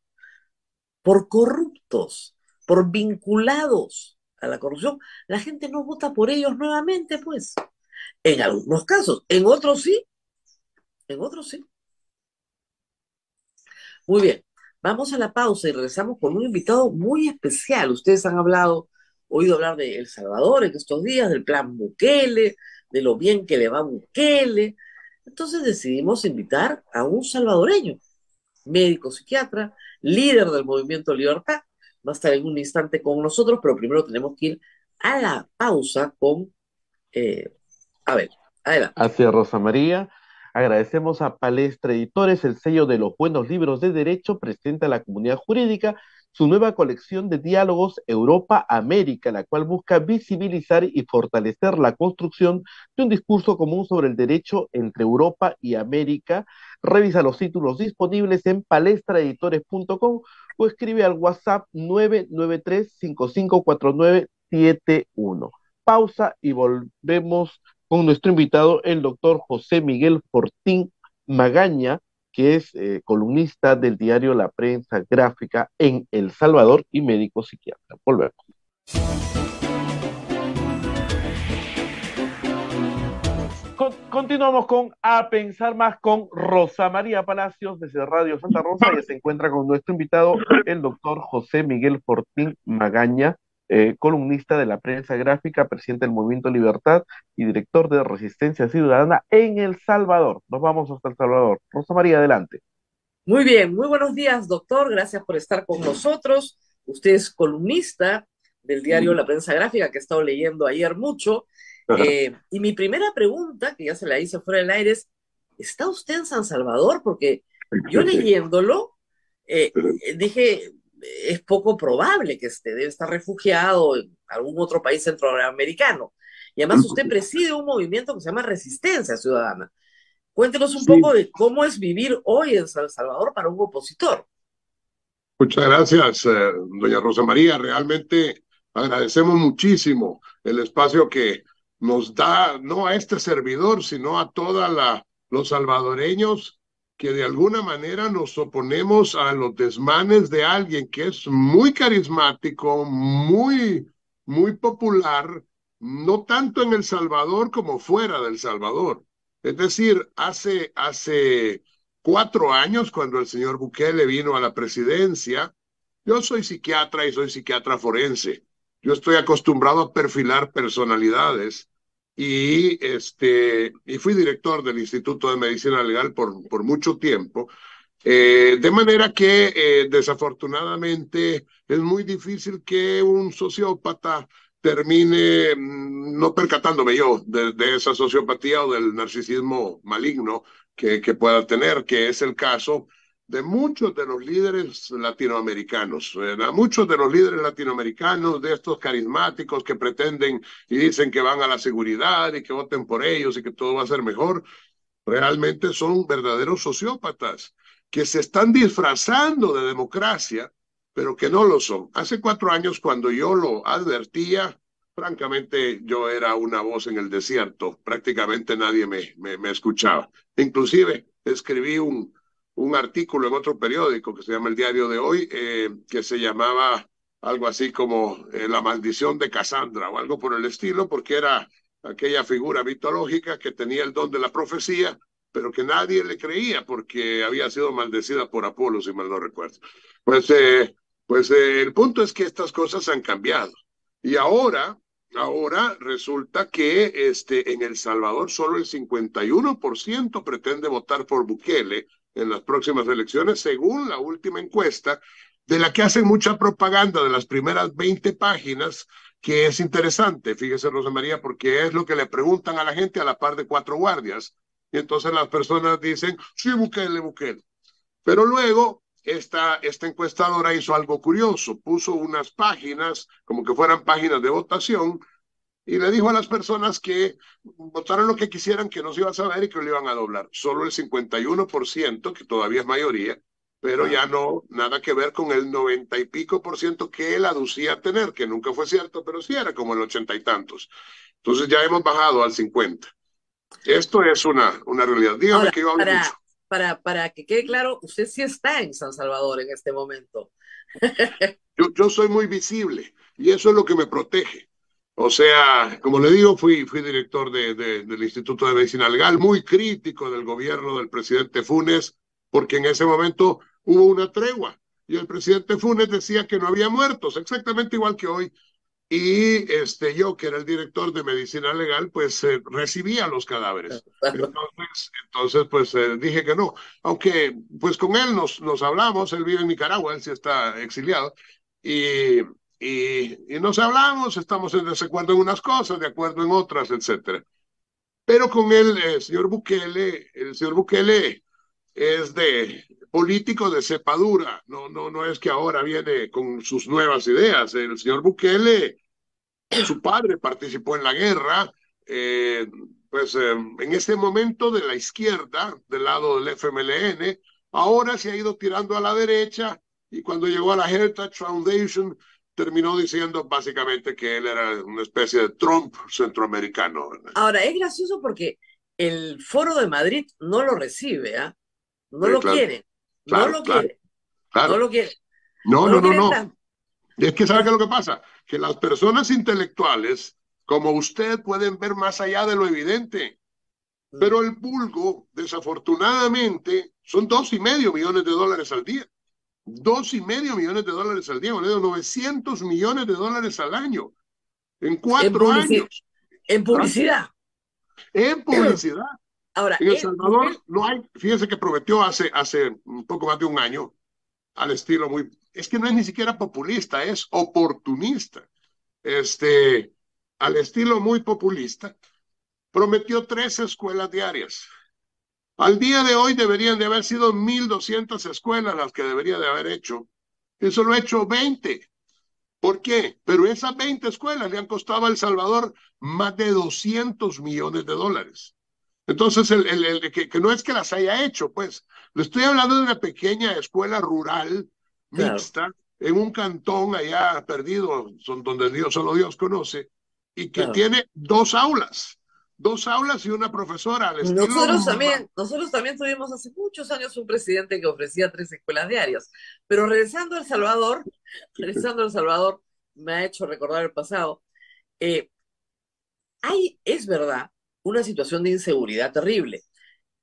por corruptos, por vinculados a la corrupción. La gente no vota por ellos nuevamente, pues, en algunos casos, en otros sí, en otros sí. Muy bien, vamos a la pausa y regresamos con un invitado muy especial. Ustedes han oído hablar de El Salvador en estos días, del plan Bukele, de lo bien que le va a Bukele. Entonces decidimos invitar a un salvadoreño, médico psiquiatra, líder del Movimiento Libertad. Va a estar en un instante con nosotros, pero primero tenemos que ir a la pausa con... eh, a ver, adelante. Hacia Rosa María. Agradecemos a Palestra Editores, el sello de los buenos libros de derecho, presenta a la comunidad jurídica su nueva colección de diálogos Europa-América, la cual busca visibilizar y fortalecer la construcción de un discurso común sobre el derecho entre Europa y América. Revisa los títulos disponibles en palestraeditores.com o escribe al WhatsApp 993-554971. Pausa y volvemos con nuestro invitado, el doctor José Miguel Fortín Magaña, que es columnista del diario La Prensa Gráfica en El Salvador y médico psiquiatra. Volvemos. Continuamos con A Pensar Más con Rosa María Palacios desde Radio Santa Rosa. Ella se encuentra con nuestro invitado, el doctor José Miguel Fortín Magaña, columnista de La Prensa Gráfica, presidente del Movimiento Libertad y director de Resistencia Ciudadana en El Salvador. Nos vamos hasta El Salvador. Rosa María, adelante. Muy bien, muy buenos días, doctor. Gracias por estar con nosotros. Usted es columnista del diario La Prensa Gráfica, que he estado leyendo ayer mucho. Y mi primera pregunta, que ya se la hice fuera del aire, es, ¿está usted en San Salvador? Porque yo leyéndolo, dije, es poco probable que esté, debe estar refugiado en algún otro país centroamericano. Y además usted preside un movimiento que se llama Resistencia Ciudadana. Cuéntenos un poco de cómo es vivir hoy en San Salvador para un opositor. Muchas gracias, doña Rosa María. Realmente agradecemos muchísimo el espacio que nos da, no a este servidor, sino a todos los salvadoreños que de alguna manera nos oponemos a los desmanes de alguien que es muy carismático, muy popular, no tanto en El Salvador como fuera del Salvador. Es decir, hace 4 años, cuando el señor Bukele vino a la presidencia, yo soy psiquiatra y soy psiquiatra forense. Yo estoy acostumbrado a perfilar personalidades y fui director del Instituto de Medicina Legal por mucho tiempo. De manera que desafortunadamente es muy difícil que un sociópata termine no percatándome yo de esa sociopatía o del narcisismo maligno que pueda tener, que es el caso de muchos de los líderes latinoamericanos. Muchos de los líderes latinoamericanos, de estos carismáticos que pretenden y dicen que van a la seguridad y que voten por ellos y que todo va a ser mejor, realmente son verdaderos sociópatas que se están disfrazando de democracia, pero que no lo son. Hace 4 años, cuando yo lo advertía, francamente yo era una voz en el desierto, prácticamente nadie me escuchaba. Inclusive escribí un artículo en otro periódico que se llama El Diario de Hoy, que se llamaba algo así como La maldición de Casandra o algo por el estilo, porque era aquella figura mitológica que tenía el don de la profecía, pero que nadie le creía porque había sido maldecida por Apolo, si mal no recuerdo. Pues el punto es que estas cosas han cambiado. Y ahora resulta que en El Salvador solo el 51% pretende votar por Bukele en las próximas elecciones, según la última encuesta, de la que hacen mucha propaganda de las primeras 20 páginas, que es interesante, fíjese Rosa María, porque es lo que le preguntan a la gente a la par de cuatro guardias. Y entonces las personas dicen, sí, Bukele, Bukele. Pero luego esta encuestadora hizo algo curioso, puso unas páginas como que fueran páginas de votación y le dijo a las personas que votaran lo que quisieran, que no se iba a saber y que lo iban a doblar. Solo el 51%, que todavía es mayoría, pero ya no, nada que ver con el 90 y pico por ciento que él aducía tener, que nunca fue cierto, pero sí era como el 80 y tantos. Entonces ya hemos bajado al 50. Esto es una realidad. Dígame Ahora, que yo hablo mucho. para que quede claro, usted sí está en San Salvador en este momento. Yo soy muy visible y eso es lo que me protege. O sea, como le digo, fui director del Instituto de Medicina Legal, muy crítico del gobierno del presidente Funes, porque en ese momento hubo una tregua y el presidente Funes decía que no había muertos, exactamente igual que hoy. Y yo, que era el director de Medicina Legal, pues recibía los cadáveres. Entonces pues dije que no. Aunque pues con él nos hablamos, él vive en Nicaragua, él sí está exiliado, y, y nos hablamos, estamos en desacuerdo en unas cosas, de acuerdo en otras, etcétera. Pero con el señor Bukele es de político de cepa dura, no es que ahora viene con sus nuevas ideas. El señor Bukele, su padre participó en la guerra, en este momento de la izquierda, del lado del FMLN, ahora se ha ido tirando a la derecha y cuando llegó a la Heritage Foundation terminó diciendo básicamente que él era una especie de Trump centroamericano. Ahora, es gracioso porque el Foro de Madrid no lo recibe, ¿ah? No Sí, lo claro, quiere, no claro, lo claro, quiere, no claro. lo quiere, No, no no, lo no, quiere no. tanto. Es que ¿sabe qué Es- es lo que pasa? Que las personas intelectuales, como usted, pueden ver más allá de lo evidente. mm, Pero el vulgo, desafortunadamente, son $2,5 millones al día. $2,5 millones al día, vale 900 millones de dólares al año, en en 4 años. publici- en ¿Ah? publicidad. En publicidad. Ahora, En El Salvador Bukele, no hay, fíjense que prometió hace un poco más de un año, al estilo muy, es que no es ni siquiera populista, es oportunista. Este, al estilo muy populista, prometió 3 escuelas diarias. Al día de hoy deberían de haber sido 1,200 escuelas las que debería de haber hecho. Eso lo ha hecho 20. ¿Por qué? Pero esas 20 escuelas le han costado a El Salvador más de $200 millones. Entonces, que no es que las haya hecho, pues, le estoy hablando de una pequeña escuela rural, claro, mixta, en un cantón allá perdido, donde solo Dios conoce, y que claro. tiene dos aulas y una profesora al estilo. Nosotros también tuvimos hace muchos años un presidente que ofrecía 3 escuelas diarias. Pero regresando a El Salvador, regresando a El Salvador, me ha hecho recordar el pasado. Eh, es verdad, una situación de inseguridad terrible.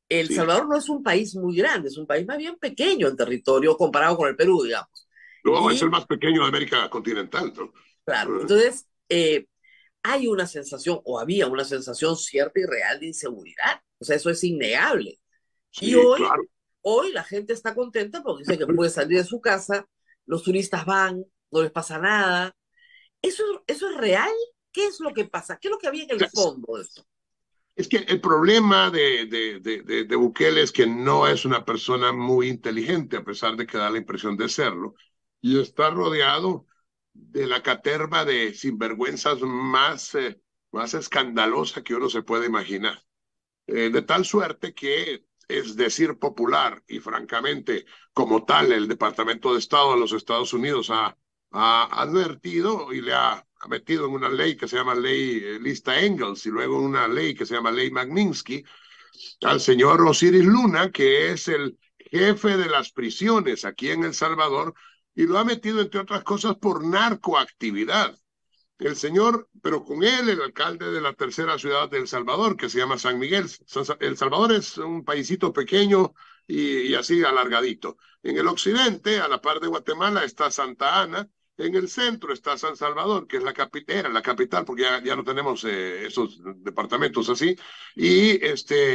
El Sí, Salvador no es un país muy grande, es un país más bien pequeño en territorio comparado con el Perú, digamos. no, es el Y, más pequeño de América continental, ¿no? claro, entonces hay una sensación, o había una sensación cierta y real de inseguridad. O sea, eso es innegable. Y Sí, claro. hoy la gente está contenta porque dice que puede salir de su casa, los turistas van, no les pasa nada. ¿Eso es real? ¿Qué es lo que pasa? ¿Qué es lo que había en el fondo de esto? Es que el problema de Bukele es que no es una persona muy inteligente, a pesar de que da la impresión de serlo, y está rodeado de la caterva de sinvergüenzas más escandalosa que uno se puede imaginar. De tal suerte que es decir popular, y francamente, como tal, el Departamento de Estado de los Estados Unidos ha advertido y le ha metido en una ley que se llama ley Lista Engels y luego una ley que se llama ley Magnitsky al señor Osiris Luna, que es el jefe de las prisiones aquí en El Salvador, y lo ha metido, entre otras cosas, por narcoactividad. El señor, pero con él, el alcalde de la tercera ciudad de El Salvador, que se llama San Miguel. El Salvador es un paisito pequeño y así alargadito. En el occidente, a la par de Guatemala, está Santa Ana. En el centro está San Salvador, que es era la capital, porque ya no tenemos esos departamentos así, y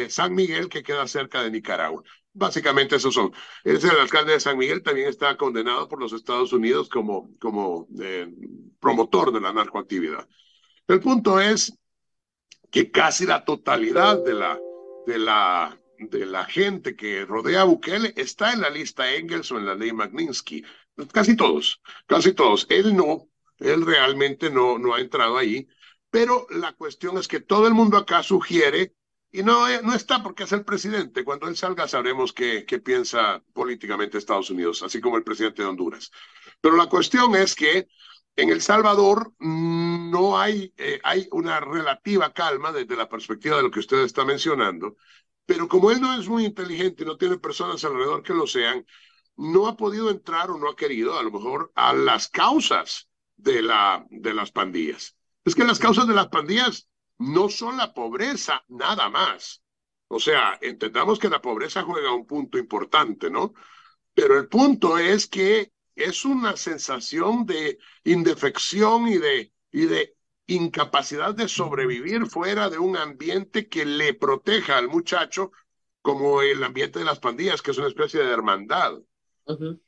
San Miguel, que queda cerca de Nicaragua. Básicamente esos son. Es el alcalde de San Miguel, también está condenado por los Estados Unidos como promotor de la narcoactividad. El punto es que casi la totalidad de la gente que rodea a Bukele está en la lista Engels o en la ley Magnitsky. Casi todos, casi todos. Él realmente no ha entrado ahí, pero la cuestión es que todo el mundo acá sugiere, y no está porque es el presidente. Cuando él salga sabremos qué piensa políticamente Estados Unidos, así como el presidente de Honduras. Pero la cuestión es que en El Salvador no hay una relativa calma desde la perspectiva de lo que usted está mencionando, pero como él no es muy inteligente y no tiene personas alrededor que lo sean, no ha podido entrar o no ha querido, a lo mejor, a las causas de las pandillas. Es que las causas de las pandillas no son la pobreza, nada más. O sea, entendamos que la pobreza juega un punto importante, ¿no? Pero el punto es que es una sensación de indefección y de incapacidad de sobrevivir fuera de un ambiente que le proteja al muchacho, como el ambiente de las pandillas, que es una especie de hermandad. Uh-huh.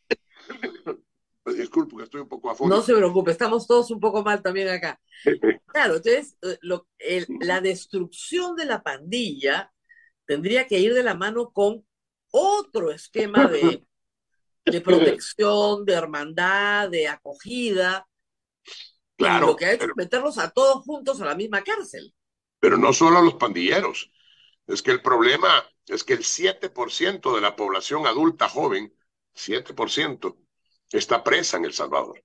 Disculpe, que estoy un poco afónico. No se preocupe, estamos todos un poco mal también acá. Claro, entonces la destrucción de la pandilla tendría que ir de la mano con otro esquema de protección, de hermandad, de acogida. Claro. Y lo que ha hecho es meterlos a todos juntos a la misma cárcel. Pero no solo a los pandilleros. Es que el problema es que el 7% de la población adulta joven, 7%, está presa en El Salvador.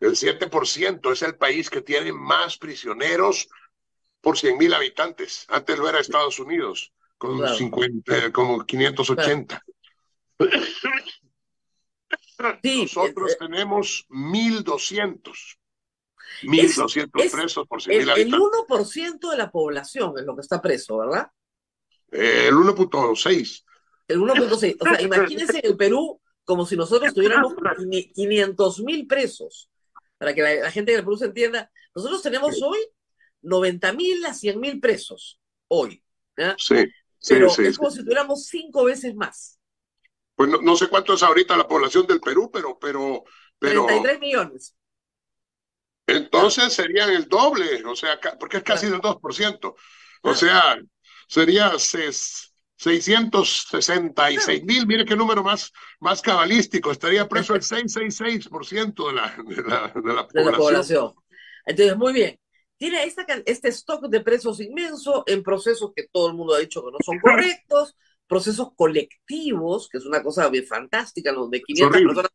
El 7% es el país que tiene más prisioneros por 100,000 habitantes. Antes lo era Estados Unidos, con claro. Como 580. Claro. Sí, nosotros tenemos 1,200. 1,200 presos por 100,000 habitantes. El 1% de la población es lo que está preso, ¿verdad? El 1.6. El 1.6. O sea, imagínense el Perú como si nosotros tuviéramos 500,000 presos. Para que la gente del Perú se entienda, nosotros tenemos hoy 90,000 a 100,000 presos. Hoy. ¿Ya? Sí. Pero es como si tuviéramos 5 veces más. Pues no sé cuánto es ahorita la población del Perú, pero 33 millones. Entonces serían el doble, o sea, porque es casi del 2%. O sea, sería 666,000, mire qué número más cabalístico, estaría preso el 666% de la población. Entonces, muy bien, tiene este stock de presos inmenso en procesos que todo el mundo ha dicho que no son correctos, procesos colectivos, que es una cosa bien fantástica, donde 500 personas,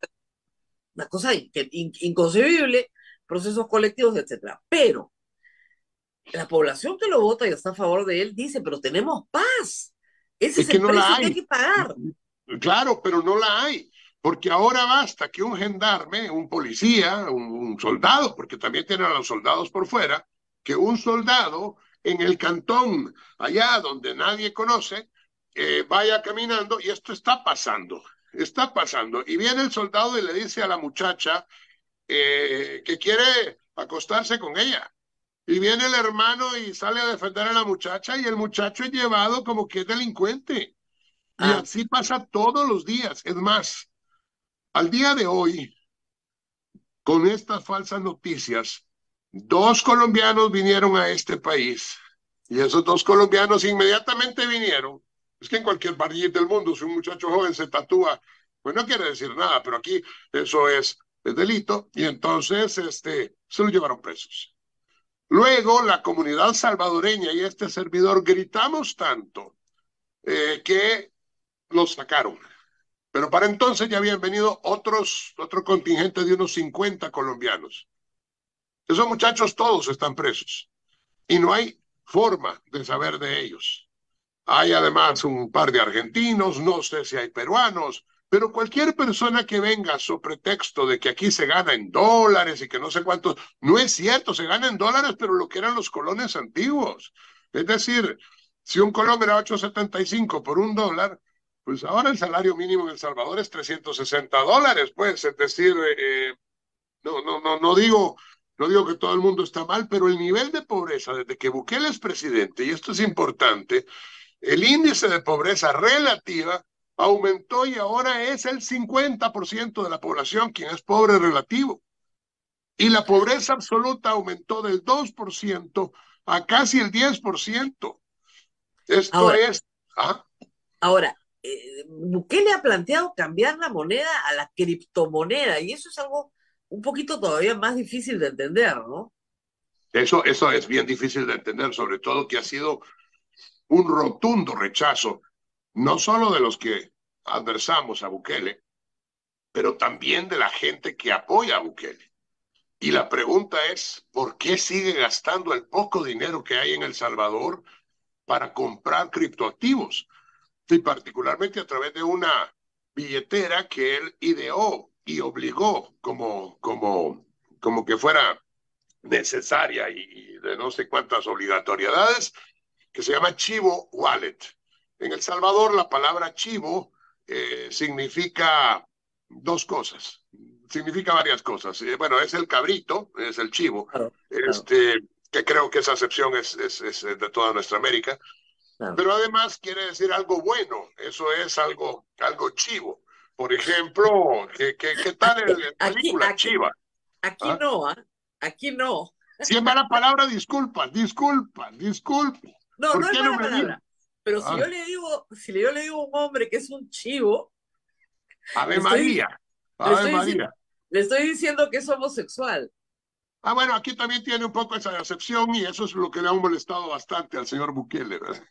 una cosa inconcebible, procesos colectivos, etcétera. Pero la población que lo vota y está a favor de él dice, pero tenemos paz. Ese es el precio que hay que pagar. Claro, pero no la hay. Porque ahora basta que un gendarme, un policía, un soldado, porque también tienen a los soldados por fuera, que un soldado en el cantón, allá donde nadie conoce, vaya caminando, y esto está pasando. Y viene el soldado y le dice a la muchacha que quiere acostarse con ella. Y viene el hermano y sale a defender a la muchacha y el muchacho es llevado como que es delincuente. Y así pasa todos los días. Es más, al día de hoy, con estas falsas noticias, 2 colombianos vinieron a este país y esos 2 colombianos inmediatamente vinieron. Es que en cualquier país del mundo, si un muchacho joven se tatúa, pues no quiere decir nada, pero aquí eso es delito y entonces se lo llevaron presos. Luego la comunidad salvadoreña y este servidor gritamos tanto que los sacaron. Pero para entonces ya habían venido otro contingente de unos 50 colombianos. Esos muchachos todos están presos y no hay forma de saber de ellos. Hay además un par de argentinos, no sé si hay peruanos, pero cualquier persona que venga sobre pretexto de que aquí se gana en dólares y que no sé cuántos, no es cierto, se gana en dólares, pero lo que eran los colones antiguos. Es decir, si un colón era 8.75 por $1, pues ahora el salario mínimo en El Salvador es $360, pues, es decir, No digo que todo el mundo está mal, pero el nivel de pobreza desde que Bukele es presidente, y esto es importante, el índice de pobreza relativa aumentó y ahora es el 50% de la población quien es pobre relativo. Y la pobreza absoluta aumentó del 2% a casi el 10%. Esto Ahora, es... ¿ah? ahora, Bukele ha planteado cambiar la moneda a la criptomoneda y eso es algo un poquito todavía más difícil de entender, ¿no? Eso es bien difícil de entender, sobre todo que ha sido un rotundo rechazo, no solo de los que adversamos a Bukele, pero también de la gente que apoya a Bukele. Y la pregunta es, ¿por qué sigue gastando el poco dinero que hay en El Salvador para comprar criptoactivos? Y particularmente a través de una billetera que él ideó y obligó como que fuera necesaria y de no sé cuántas obligatoriedades, que se llama Chivo Wallet. En El Salvador la palabra chivo significa dos cosas, significa varias cosas. Bueno, es el cabrito, es el chivo, Claro, claro, este, que creo que esa acepción es de toda nuestra América, claro. pero además quiere decir algo bueno, eso es algo chivo. Por ejemplo, ¿qué tal la Aquí, película aquí, Chiva? aquí ¿Ah? no, ¿ah? Aquí no. Siempre la palabra disculpa. No, ¿Por no es qué no mala me dices? palabra. Pero Ah, si yo le digo a un hombre que es un chivo, Ave le estoy, María, le Ave estoy diciendo, María. le estoy diciendo que es homosexual. Bueno, aquí también tiene un poco esa excepción y eso es lo que le ha molestado bastante al señor Bukele, ¿verdad?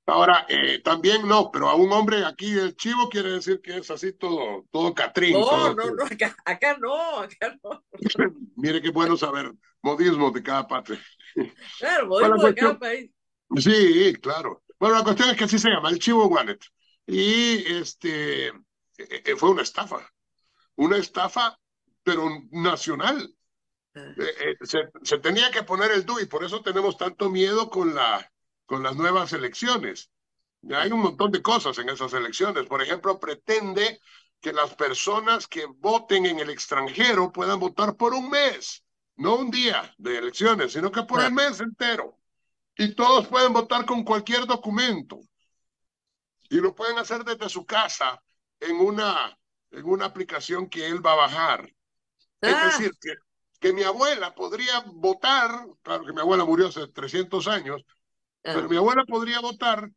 Ahora, también no, pero a un hombre aquí el chivo quiere decir que es así todo catrín, No, todo. no, no, acá no, acá no. Mire qué bueno saber modismos de cada parte. Claro, Bueno, la modismo de cada cuestión, país. sí, claro. Bueno, la cuestión es que así se llama, el Chivo Wallet. Y fue una estafa, pero nacional. Ah, Se tenía que poner el DUI, por eso tenemos tanto miedo con las nuevas elecciones. Hay ah, un montón de cosas en esas elecciones. Por ejemplo, pretende que las personas que voten en el extranjero puedan votar por un mes, no un día de elecciones, sino que por el ah. mes entero. Y todos pueden votar con cualquier documento y lo pueden hacer desde su casa en una aplicación que él va a bajar. Es Ah, decir, que mi abuela podría votar, claro que mi abuela murió hace 300 años, pero ah. mi abuela podría votar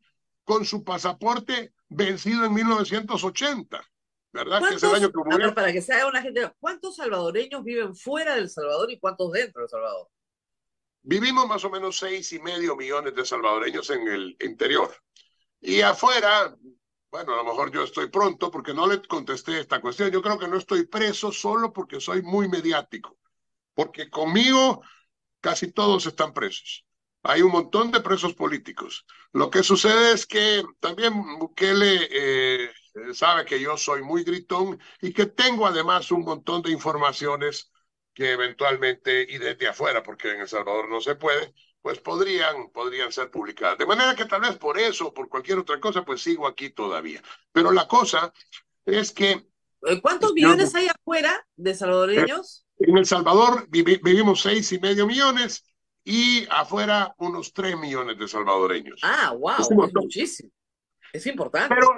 con su pasaporte vencido en 1980, ¿verdad? Que es el año ¿Cuántos, que a ver, murió. para que se haga una gente, cuántos salvadoreños viven fuera del Salvador y cuántos dentro del Salvador? Vivimos más o menos 6,5 millones de salvadoreños en el interior. Y afuera, bueno, a lo mejor yo estoy pronto porque no le contesté esta cuestión. Yo creo que no estoy preso solo porque soy muy mediático, porque conmigo casi todos están presos. Hay un montón de presos políticos. Lo que sucede es que también Bukele sabe que yo soy muy gritón y que tengo además un montón de informaciones que eventualmente, y desde afuera, porque en El Salvador no se puede, pues podrían ser publicadas. De manera que tal vez por eso o por cualquier otra cosa, pues sigo aquí todavía. Pero la cosa es que, ¿Cuántos señor, millones hay afuera de eh, salvadoreños? en El Salvador vivimos 6,5 millones y afuera unos 3 millones de salvadoreños. Ah, Es un wow, es montón. muchísimo, es importante. Pero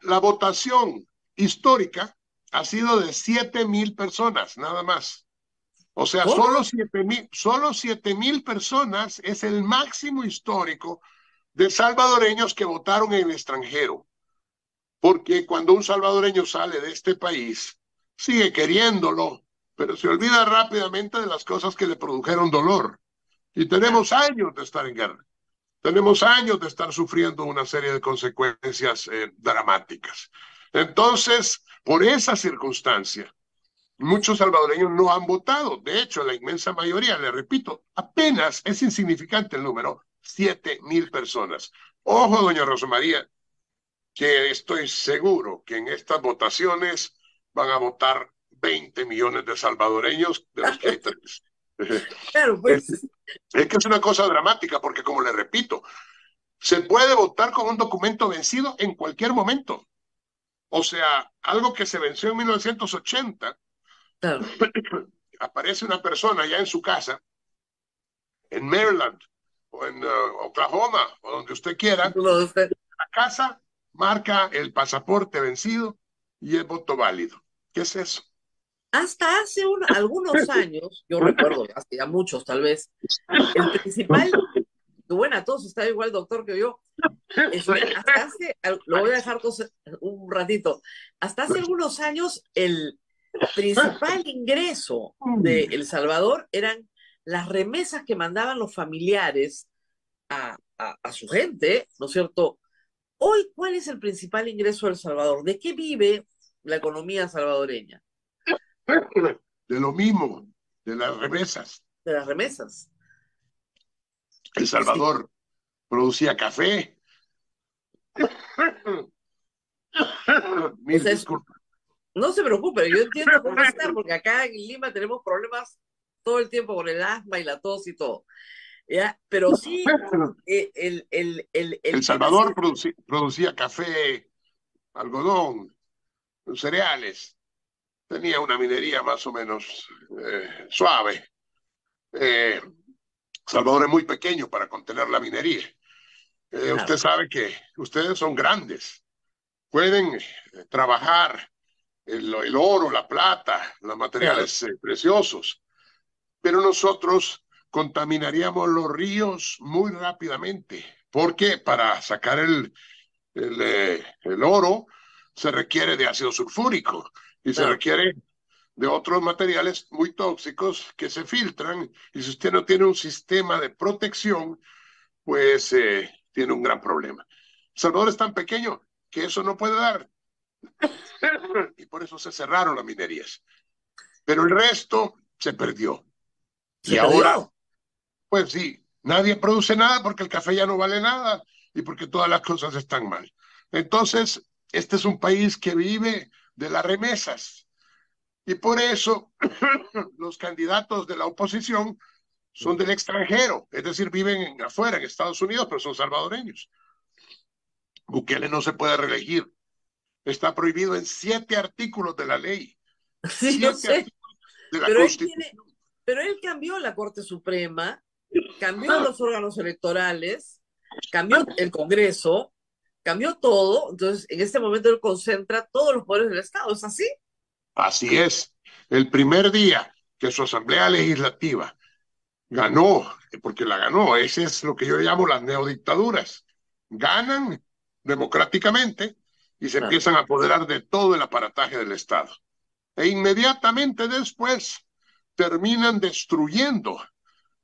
la votación histórica ha sido de 7,000 personas, nada más. O sea, ¿Cómo? solo 7,000 personas es el máximo histórico de salvadoreños que votaron en el extranjero. Porque cuando un salvadoreño sale de este país, sigue queriéndolo, pero se olvida rápidamente de las cosas que le produjeron dolor. Y Claro. tenemos años de estar en guerra. Tenemos años de estar sufriendo una serie de consecuencias dramáticas. Entonces, por esa circunstancia, muchos salvadoreños no han votado. De hecho, la inmensa mayoría, le repito, apenas es insignificante el número, 7,000 personas. Ojo, doña Rosa María, que estoy seguro que en estas votaciones van a votar 20 millones de salvadoreños, de los que hay 3. Claro, Es, pues. es que es una cosa dramática, porque como le repito, se puede votar con un documento vencido en cualquier momento. O sea, algo que se venció en 1980 Claro. Aparece una persona ya en su casa, en Maryland, o en Oklahoma, o donde usted quiera, Uno de usted- la casa marca el pasaporte vencido y el voto válido. ¿Qué es eso? Hasta hace algunos años, yo recuerdo, hace ya muchos tal vez, el principal, que bueno, a todos está igual doctor que yo, hasta hace, lo voy a dejar un ratito, hasta hace algunos años el principal ingreso de El Salvador eran las remesas que mandaban los familiares a su gente, ¿no es cierto? Hoy, ¿cuál es el principal ingreso de El Salvador? ¿De qué vive la economía salvadoreña? De lo mismo, de las remesas. De las remesas. El Sí. Salvador producía café. O Mil sea, disculpas. no se preocupe, yo entiendo cómo está, porque acá en Lima tenemos problemas todo el tiempo con el asma y la tos y todo. ¿Ya? Pero sí, El el tema sí, Salvador producía café, algodón, cereales. Tenía una minería más o menos suave. Eh, Salvador es muy pequeño para contener la minería. claro, Usted sabe que ustedes son grandes, pueden trabajar el oro, la plata, los claro, materiales preciosos, pero nosotros contaminaríamos los ríos muy rápidamente, porque para sacar el oro se requiere de ácido sulfúrico y se claro. requiere de otros materiales muy tóxicos que se filtran, y si usted no tiene un sistema de protección, pues tiene un gran problema. El Salvador es tan pequeño que eso no puede dar, y por eso se cerraron las minerías. Pero el resto se perdió. Y Se ahora, perdió. pues sí, nadie produce nada porque el café ya no vale nada y porque todas las cosas están mal. Entonces, este es un país que vive de las remesas. Y por eso los candidatos de la oposición son del extranjero, es decir, viven afuera, en Estados Unidos, pero son salvadoreños. Bukele no se puede reelegir. Está prohibido en 7 artículos de la ley, Sí, yo 7 sé, artículos de la pero él tiene, Constitución. pero él cambió la Corte Suprema, cambió los órganos electorales, cambió el Congreso, cambió todo. Entonces, en este momento él concentra todos los poderes del Estado. ¿Es así? Así es. El primer día que su Asamblea Legislativa ganó, porque la ganó, ese es lo que yo llamo las neodictaduras, ganan democráticamente y se Claro. empiezan a apoderar de todo el aparataje del Estado. E inmediatamente después terminan destruyendo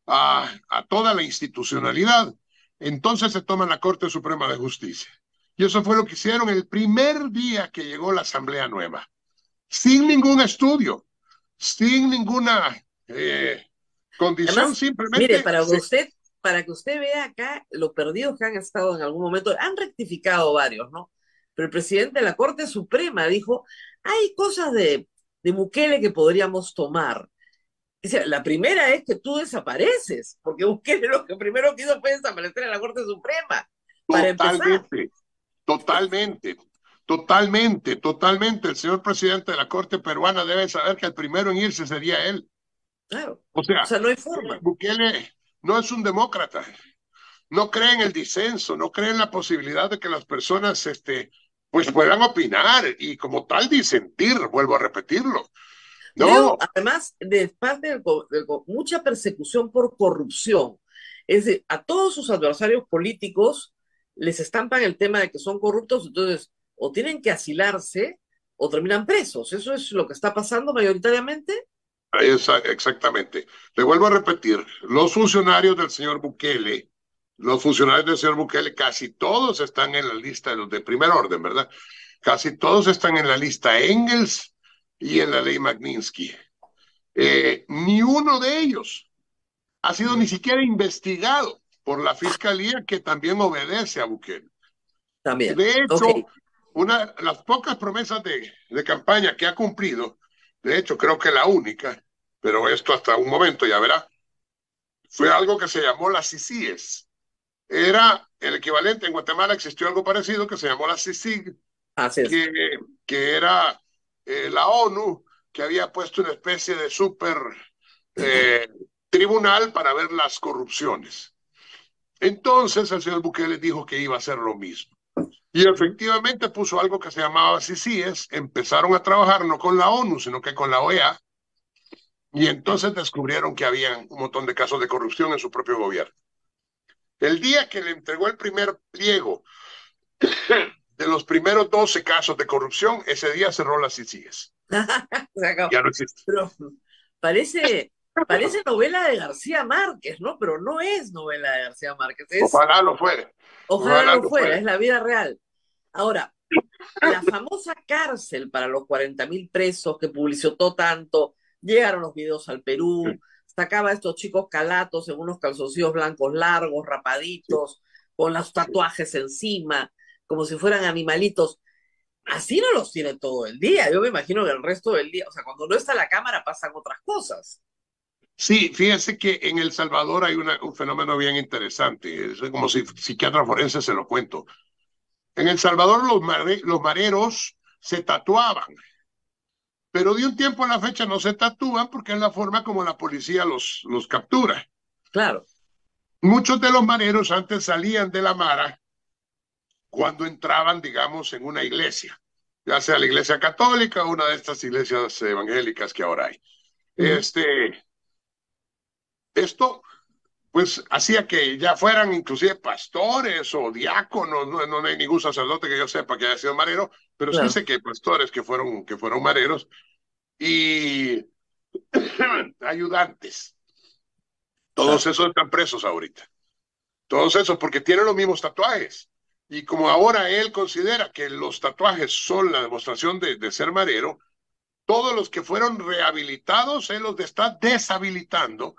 a toda la institucionalidad. Entonces se toma la Corte Suprema de Justicia. Y eso fue lo que hicieron el primer día que llegó la Asamblea Nueva, sin ningún estudio, sin ninguna condición, Además, mire, simplemente se... para que usted vea acá lo perdidos que han estado en algún momento, han rectificado varios, ¿no? Pero el presidente de la Corte Suprema dijo, hay cosas de Bukele que podríamos tomar. Dice, la primera es que tú desapareces, porque Bukele lo que primero que hizo fue desaparecer en la Corte Suprema, para empezar. Totalmente, totalmente, totalmente, totalmente. El señor presidente de la Corte peruana debe saber que el primero en irse sería él. Claro. O O sea, sea, no hay forma. Bukele no es un demócrata, no cree en el disenso, no cree en la posibilidad de que las personas pues puedan opinar y como tal disentir, vuelvo a repetirlo. Veo, No, además, de parte mucha persecución por corrupción. Es decir, a todos sus adversarios políticos les estampan el tema de que son corruptos, entonces o tienen que asilarse o terminan presos. ¿Eso es lo que está pasando mayoritariamente? exactamente. Le vuelvo a repetir, los funcionarios del señor Bukele, los funcionarios del señor Bukele, casi todos están en la lista de los de primer orden, ¿verdad? Casi todos están en la lista Engels y en la ley Magnitsky. Ni uno de ellos ha sido ni siquiera investigado por la fiscalía, que también obedece a Bukele. También. De Ok. hecho, las pocas promesas de campaña que ha cumplido, de hecho creo que la única, pero esto hasta un momento ya verá, fue algo que se llamó las CICIES. Era el equivalente, en Guatemala existió algo parecido que se llamó la CICIG, Así es. que era la ONU que había puesto una especie de super tribunal para ver las corrupciones. Entonces el señor Bukele dijo que iba a hacer lo mismo. Y efectivamente puso algo que se llamaba CICIES, empezaron a trabajar no con la ONU, sino que con la OEA, y entonces descubrieron que había un montón de casos de corrupción en su propio gobierno. El día que le entregó el primer pliego de los primeros 12 casos de corrupción, ese día cerró las CICIES. Ya no existe. Pero parece novela de García Márquez, ¿no? Pero no es novela de García Márquez. Ojalá lo fuera. Ojalá lo fuera, es la vida real. Ahora, la famosa cárcel para los 40.000 presos que publicitó tanto, llegaron los videos al Perú, sacaba a estos chicos calatos en unos calzoncillos blancos largos, rapaditos, con los tatuajes encima, como si fueran animalitos. Así no los tiene todo el día. Yo me imagino que el resto del día, o sea, cuando no está la cámara pasan otras cosas. Sí, fíjense que en El Salvador hay un fenómeno bien interesante. Es como si psiquiatra forense se lo cuento. En El Salvador los mareros se tatuaban, pero de un tiempo a la fecha no se tatúan porque es la forma como la policía los captura. Claro. Muchos de los mareros antes salían de la mara cuando entraban, digamos, en una iglesia, ya sea la iglesia católica o una de estas iglesias evangélicas que ahora hay. Esto pues hacía que ya fueran inclusive pastores o diáconos, no hay ningún sacerdote que yo sepa que haya sido marero, pero claro, sí sé que hay pastores que fueron mareros y ayudantes. Todos esos están presos ahorita. Todos esos porque tienen los mismos tatuajes. Y como ahora él considera que los tatuajes son la demostración de ser marero, todos los que fueron rehabilitados, él los está deshabilitando.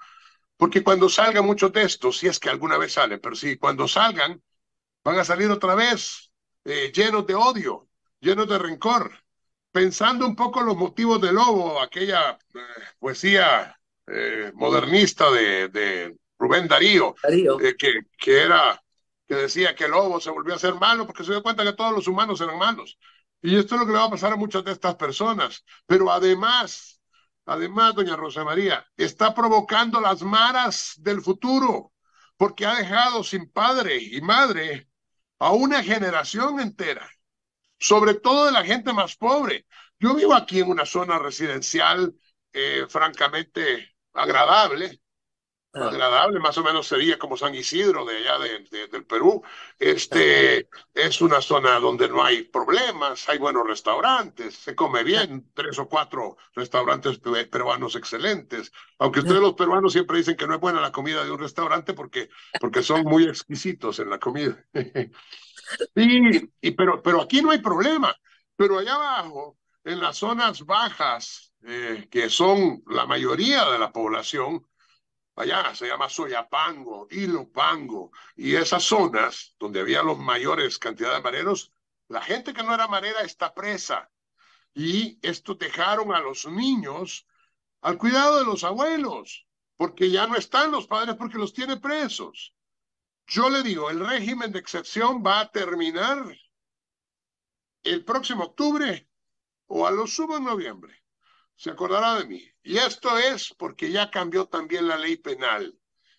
Porque cuando salgan muchos de estos, si es que alguna vez salen, pero sí, cuando salgan, van a salir otra vez llenos de odio, llenos de rencor, pensando un poco los motivos del lobo, aquella poesía modernista de Rubén Darío, que decía que el lobo se volvió a ser malo porque se dio cuenta que todos los humanos eran malos. Y esto es lo que le va a pasar a muchas de estas personas. Pero además, doña Rosa María, está provocando las maras del futuro, porque ha dejado sin padre y madre a una generación entera, sobre todo de la gente más pobre. Yo vivo aquí en una zona residencial francamente agradable, más o menos sería como San Isidro de allá del Perú. Es una zona donde no hay problemas, hay buenos restaurantes, se come bien, 3 o 4 restaurantes peruanos excelentes, aunque ustedes los peruanos siempre dicen que no es buena la comida de un restaurante porque son muy exquisitos en la comida. Pero aquí no hay problema, pero allá abajo, en las zonas bajas, que son la mayoría de la población, allá se llama Soyapango, Ilopango, y esas zonas donde había los mayores cantidades de mareros, la gente que no era marera está presa. Y estos dejaron a los niños al cuidado de los abuelos, porque ya no están los padres porque los tiene presos. Yo le digo, el régimen de excepción va a terminar el próximo octubre o a lo sumo en noviembre. Se acordará de mí. Y esto es porque ya cambió también la ley penal.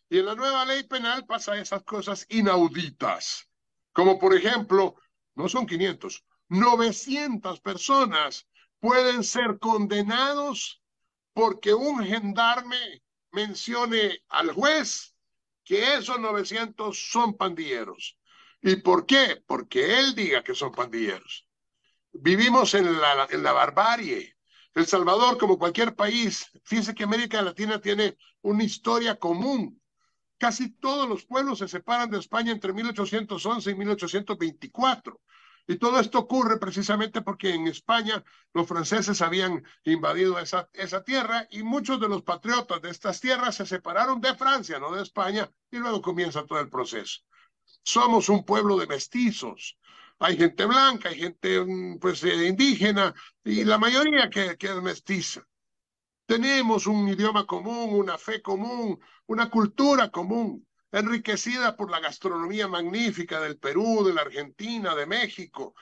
Y en la nueva ley penal pasa esas cosas inauditas. Como por ejemplo, no son 500, 900 personas pueden ser condenados porque un gendarme mencione al juez que esos 900 son pandilleros. ¿Y por qué? Porque él diga que son pandilleros. Vivimos en la barbarie. El Salvador, como cualquier país, fíjense que América Latina tiene una historia común. Casi todos los pueblos se separan de España entre 1811 y 1824. Y todo esto ocurre precisamente porque en España los franceses habían invadido esa tierra y muchos de los patriotas de estas tierras se separaron de Francia, no de España, y luego comienza todo el proceso. Somos un pueblo de mestizos. Hay gente blanca, hay gente pues indígena y la mayoría que es mestiza. Tenemos un idioma común, una fe común, una cultura común, enriquecida por la gastronomía magnífica del Perú, de la Argentina, de México,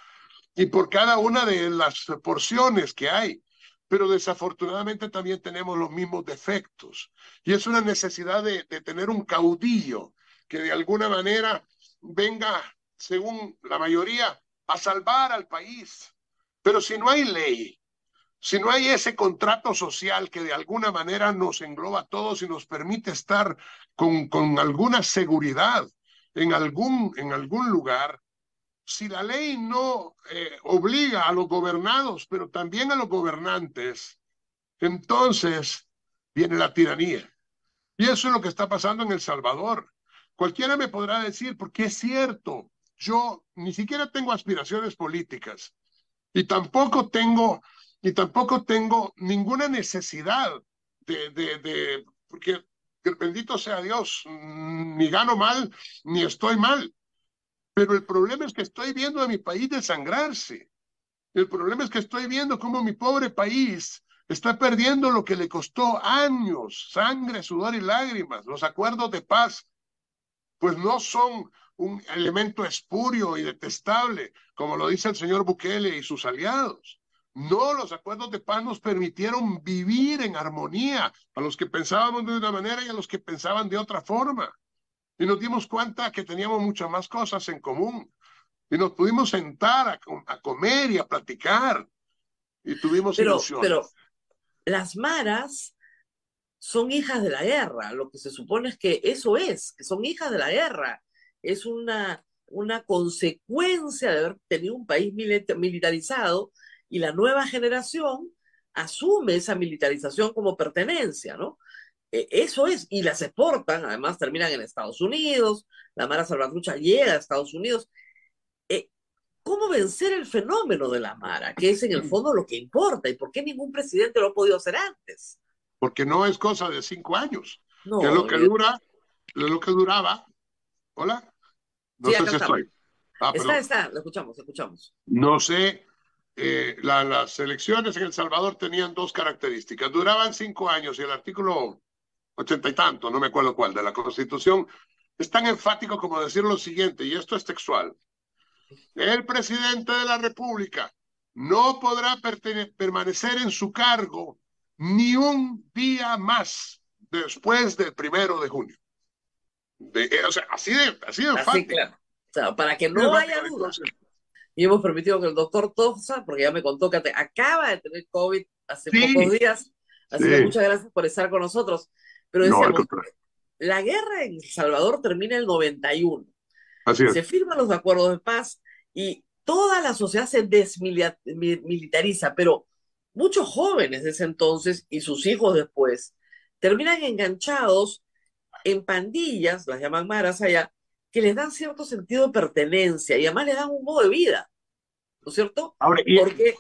y por cada una de las porciones que hay. pero desafortunadamente también tenemos los mismos defectos. Y es una necesidad de tener un caudillo que de alguna manera venga, según la mayoría, a salvar al país. Pero si no hay ley, si no hay ese contrato social que de alguna manera nos engloba a todos y nos permite estar con alguna seguridad en algún lugar, si la ley no obliga a los gobernados, pero también a los gobernantes, entonces viene la tiranía. Y eso es lo que está pasando en El Salvador. Cualquiera me podrá decir, porque es cierto, yo ni siquiera tengo aspiraciones políticas y tampoco tengo ninguna necesidad porque bendito sea Dios, ni gano mal, ni estoy mal. Pero el problema es que estoy viendo a mi país desangrarse. El problema es que estoy viendo cómo mi pobre país está perdiendo lo que le costó años, sangre, sudor y lágrimas. Los acuerdos de paz, pues no son un elemento espurio y detestable, como lo dice el señor Bukele y sus aliados. No, los acuerdos de paz nos permitieron vivir en armonía a los que pensábamos de una manera y a los que pensaban de otra forma. Y nos dimos cuenta que teníamos muchas más cosas en común. Y nos pudimos sentar a comer y a platicar. Y tuvimos ilusión. Pero las maras son hijas de la guerra. Lo que se supone es que eso es, que son hijas de la guerra. Es una consecuencia de haber tenido un país militarizado y la nueva generación asume esa militarización como pertenencia, ¿no? Eso es, y las exportan, además terminan en Estados Unidos, la Mara Salvatrucha llega a Estados Unidos. ¿Cómo vencer el fenómeno de la Mara? Que es en el fondo lo que importa, y por qué ningún presidente lo ha podido hacer antes. Porque no es cosa de 5 años, No, que es lo que duraba. ¿Hola? No sí, sé acá si estamos. estoy. Perdón. Lo escuchamos. No sé, las elecciones en El Salvador tenían 2 características. Duraban 5 años y el artículo 80 y tanto, no me acuerdo cuál, de la Constitución, es tan enfático como decir lo siguiente, y esto es textual. El presidente de la República no podrá permanecer en su cargo ni un día más después del 1 de junio. O sea, así de enfático. Así, claro. O sea, para que no haya duda. Entonces, Y hemos permitido que el doctor Tosa, porque ya me contó que acaba de tener COVID hace sí, pocos días, así que sí. muchas gracias por estar con nosotros. Pero No, al decíamos, contrario. la guerra en El Salvador termina en el 91. Así es. Se firman los acuerdos de paz y toda la sociedad se desmilitariza, pero muchos jóvenes de ese entonces y sus hijos después terminan enganchados en pandillas, las llaman maras allá, que les dan cierto sentido de pertenencia y además les dan un modo de vida, ¿no es cierto? Ahora, Porque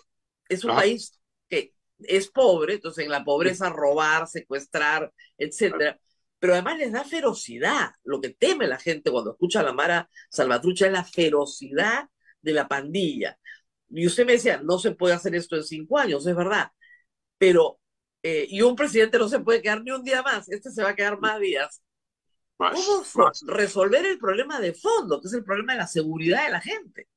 es un país que es pobre, entonces en la pobreza robar, secuestrar, etcétera, pero además les da ferocidad. Lo que teme la gente cuando escucha a la Mara Salvatrucha es la ferocidad de la pandilla. Y usted me decía, no se puede hacer esto en 5 años, es verdad, pero y un presidente no se puede quedar ni un día más, este se va a quedar más días. ¿Cómo resolver el problema de fondo, que es el problema de la seguridad de la gente?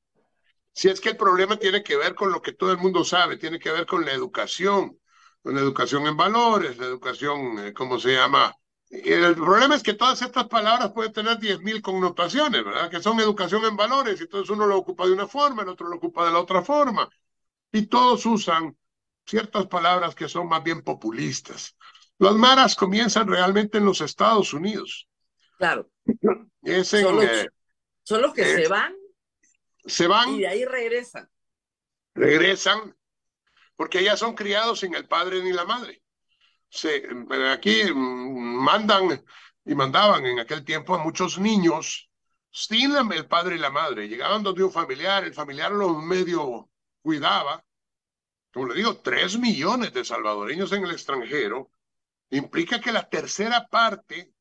Si es que el problema tiene que ver con lo que todo el mundo sabe, tiene que ver con la educación en valores, la educación, ¿cómo se llama? Y el problema es que todas estas palabras pueden tener 10.000 connotaciones, ¿verdad? Que son educación en valores, y entonces uno lo ocupa de una forma, el otro lo ocupa de la otra forma, y todos usan ciertas palabras que son más bien populistas. Las maras comienzan realmente en los Estados Unidos. Claro. Son los que se van y de ahí regresan porque ya son criados sin el padre ni la madre. Aquí mandan y mandaban en aquel tiempo a muchos niños sin el padre y la madre. Llegaban donde un familiar, el familiar los medio cuidaba. Como le digo, 3 millones de salvadoreños en el extranjero implica que la tercera parte,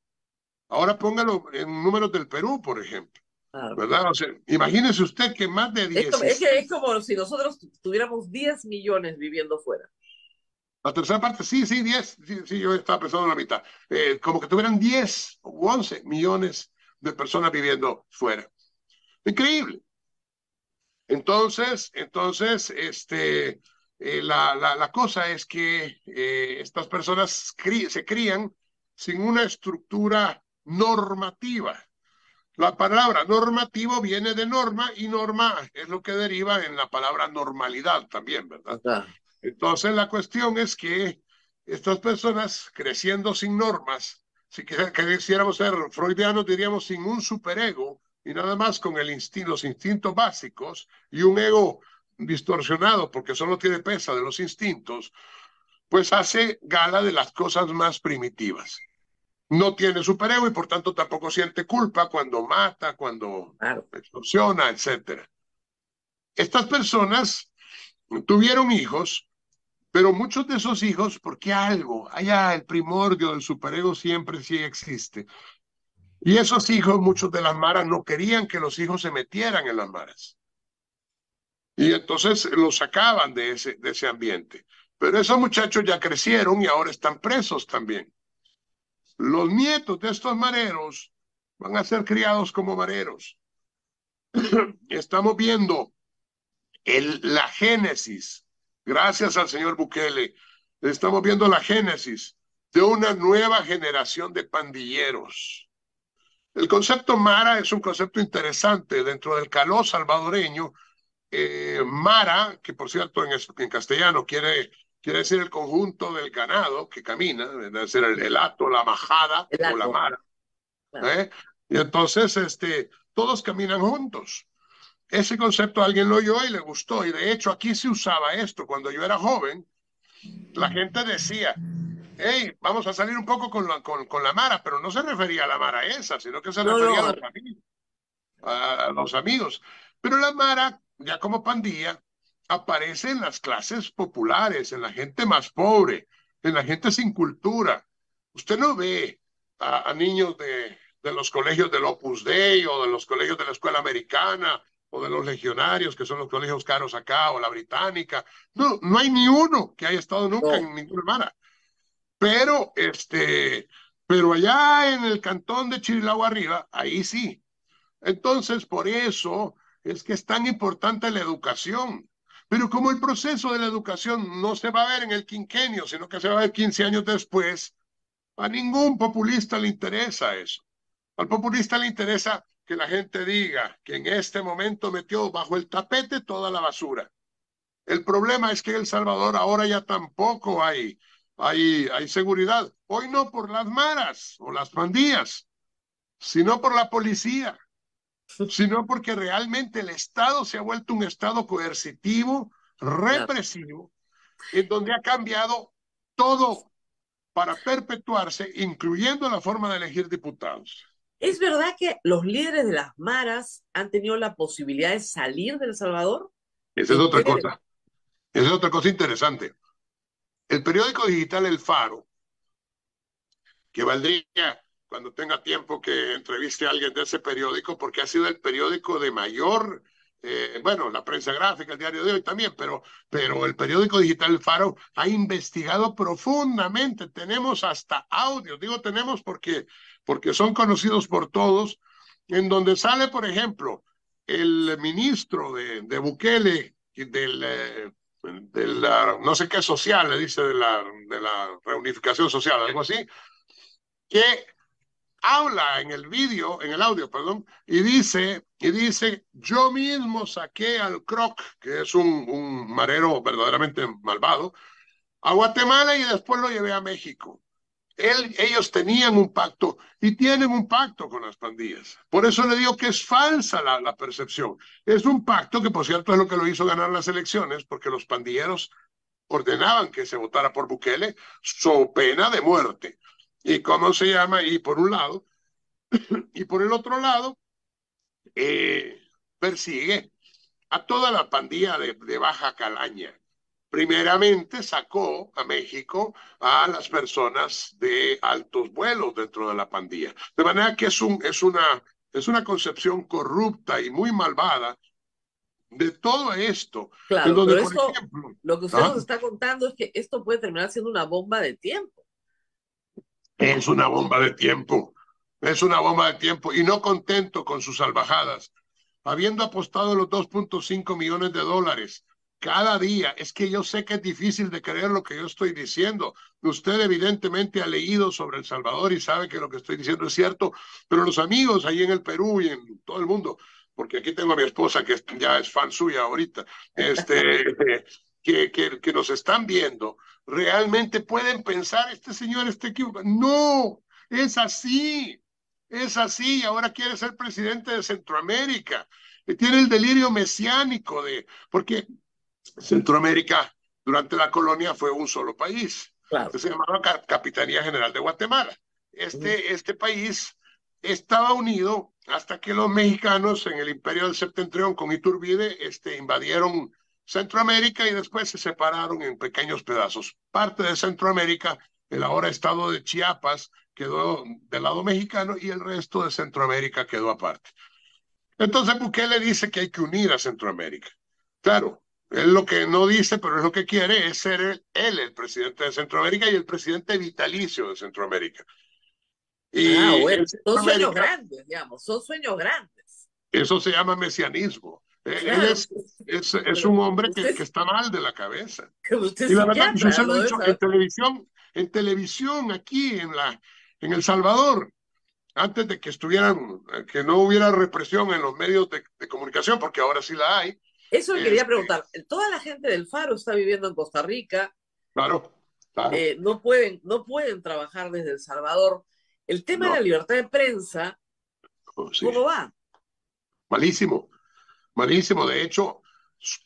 ahora póngalo en números del Perú, por ejemplo, ¿verdad? O sea, imagínese usted que más de 10. Es como si nosotros tuviéramos 10 millones viviendo fuera. La tercera parte, sí, 10. Sí, yo estaba pensando en la mitad. Como que tuvieran 10 u 11 millones de personas viviendo fuera. Increíble. Entonces, la cosa es que estas personas se crían sin una estructura normativa. La palabra normativo viene de norma y norma es lo que deriva en la palabra normalidad también, ¿verdad? Ajá. Entonces la cuestión es que estas personas creciendo sin normas, si quisiéramos ser freudianos diríamos sin un superego y nada más con los instintos básicos y un ego distorsionado porque solo tiene pesa de los instintos, pues hace gala de las cosas más primitivas. No tiene superego y por tanto tampoco siente culpa cuando mata, cuando Claro. extorsiona, etc. Estas personas tuvieron hijos, pero muchos de esos hijos, porque algo, allá el primordio del superego siempre sí existe. Y esos hijos, muchos de las maras no querían que los hijos se metieran en las maras. Y entonces los sacaban de ese ambiente. Pero esos muchachos ya crecieron y ahora están presos también. Los nietos de estos mareros van a ser criados como mareros. Estamos viendo la génesis, gracias al señor Bukele, estamos viendo la génesis de una nueva generación de pandilleros. El concepto Mara es un concepto interesante dentro del caló salvadoreño. Mara, que por cierto en castellano quiere decir el conjunto del ganado que camina, debe ser el hato, la majada El o la acto. mara. Claro. Y entonces todos caminan juntos. Ese concepto alguien lo oyó y le gustó. Y de hecho aquí se usaba esto. Cuando yo era joven, la gente decía, hey, vamos a salir un poco con la mara, pero no se refería a la mara esa, sino que se No, refería no, a los amigos. Pero la mara, ya como pandilla, aparece en las clases populares, en la gente más pobre, en la gente sin cultura. Usted no ve a niños de los colegios del Opus Dei o de los colegios de la escuela americana o de los legionarios, que son los colegios caros acá, o la británica. No, no hay ni uno que haya estado nunca no. en ninguna mara. Pero, pero allá en el cantón de Chirilao arriba, ahí sí. Entonces, por eso es que es tan importante la educación. Pero como el proceso de la educación no se va a ver en el quinquenio, sino que se va a ver 15 años después, a ningún populista le interesa eso. Al populista le interesa que la gente diga que en este momento metió bajo el tapete toda la basura. El problema es que en El Salvador ahora ya tampoco hay seguridad. Hoy no por las maras o las pandillas, sino por la policía, sino porque realmente el Estado se ha vuelto un Estado coercitivo, Claro. represivo, en donde ha cambiado todo para perpetuarse, incluyendo la forma de elegir diputados. ¿Es verdad que los líderes de las maras han tenido la posibilidad de salir de El Salvador? Esa es ¿En otra qué? cosa. Esa es otra cosa interesante. El periódico digital El Faro, que valdría cuando tenga tiempo que entreviste a alguien de ese periódico, porque ha sido el periódico de mayor, bueno, la prensa gráfica, el diario de hoy también, pero el periódico digital El Faro ha investigado profundamente. Tenemos hasta audios, digo tenemos porque son conocidos por todos, en donde sale, por ejemplo, el ministro de Bukele, no sé qué social, le dice, de la reunificación social, algo así, que habla en el audio, perdón, y dice, yo mismo saqué al Croc, que es un marero verdaderamente malvado, a Guatemala y después lo llevé a México. Ellos tenían un pacto y tienen un pacto con las pandillas. Por eso le digo que es falsa la percepción. Es un pacto que, por cierto, es lo que lo hizo ganar las elecciones, porque los pandilleros ordenaban que se votara por Bukele, so pena de muerte. ¿Y cómo se llama? Y por un lado, y por el otro lado, persigue a toda la pandilla de Baja Calaña. Primeramente sacó a México a las personas de altos vuelos dentro de la pandilla. De manera que es una concepción corrupta y muy malvada de todo esto. En Claro, donde, pero por esto, ejemplo, lo que usted nos está contando es que esto puede terminar siendo una bomba de tiempo. es una bomba de tiempo. Es una bomba de tiempo. Y no contento con sus salvajadas, habiendo apostado los $2.5 millones, cada día. Es que yo sé que es difícil de creer lo que yo estoy diciendo. Usted evidentemente ha leído sobre El Salvador y sabe que lo que estoy diciendo es cierto, pero los amigos ahí en el Perú y en todo el mundo, porque aquí tengo a mi esposa que ya es fan suya ahorita, que nos están viendo, realmente pueden pensar, este señor está equivocado. No, es así, y ahora quiere ser presidente de Centroamérica. Tiene el delirio mesiánico porque Centroamérica durante la colonia fue un solo país, Claro. que se llamaba Capitanía General de Guatemala. Ujú. Este país estaba unido hasta que los mexicanos en el Imperio del Septentrión con Iturbide invadieron Centroamérica y después se separaron en pequeños pedazos. Parte de Centroamérica, el ahora estado de Chiapas, quedó del lado mexicano y el resto de Centroamérica quedó aparte. Entonces Bukele dice que hay que unir a Centroamérica. Claro, él lo que no dice, pero es lo que quiere, es ser él el presidente de Centroamérica y el presidente vitalicio de Centroamérica. Ah, Y bueno, en son sueños Centroamérica, grandes, digamos, son sueños grandes. eso se llama mesianismo. Él Claro, es pero un hombre usted, que está mal de la cabeza. usted Y es la verdad, yo psiquiatra, se lo lo he debe dicho saber. en televisión aquí en El Salvador, antes de que que no hubiera represión en los medios de comunicación, porque ahora sí la hay. Eso le quería Este, preguntar. Toda la gente del Faro está viviendo en Costa Rica, claro, claro. no pueden trabajar desde El Salvador. El tema de la No, libertad de prensa, no, sí. ¿cómo va? Malísimo, malísimo. De hecho,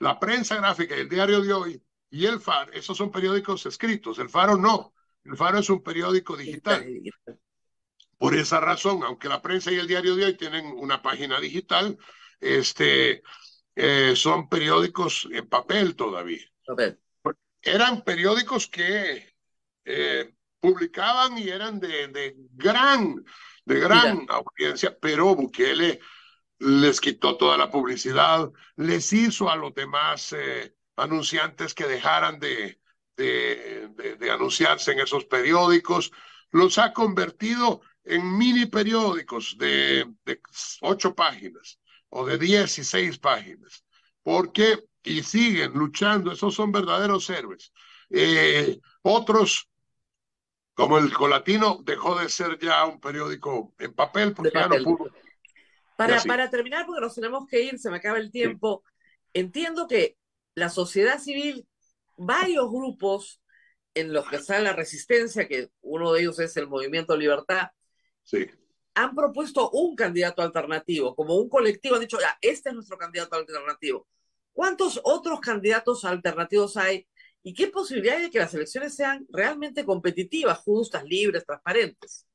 la prensa gráfica, el Diario de Hoy y el Faro, esos son periódicos escritos. El Faro no. El Faro es un periódico digital. Por esa razón, aunque la prensa y el Diario de Hoy tienen una página digital, son periódicos en papel todavía. Okay. Eran periódicos que publicaban y eran de Mira, gran audiencia, pero Bukele les quitó toda la publicidad, les hizo a los demás anunciantes que dejaran de anunciarse en esos periódicos, los ha convertido en mini periódicos de 8 páginas o de 16 páginas, porque y siguen luchando, esos son verdaderos héroes. Otros, como el Colatino, dejó de ser ya un periódico en papel de porque ya no papel. pudo, y Para, así. para terminar, porque nos tenemos que ir, se me acaba el Sí, tiempo, entiendo que la sociedad civil, varios grupos en los que está la resistencia, que uno de ellos es el Movimiento Libertad, sí. han propuesto un candidato alternativo, como un colectivo, han dicho, ya, este es nuestro candidato alternativo. ¿Cuántos otros candidatos alternativos hay? ¿Y qué posibilidad hay de que las elecciones sean realmente competitivas, justas, libres, transparentes?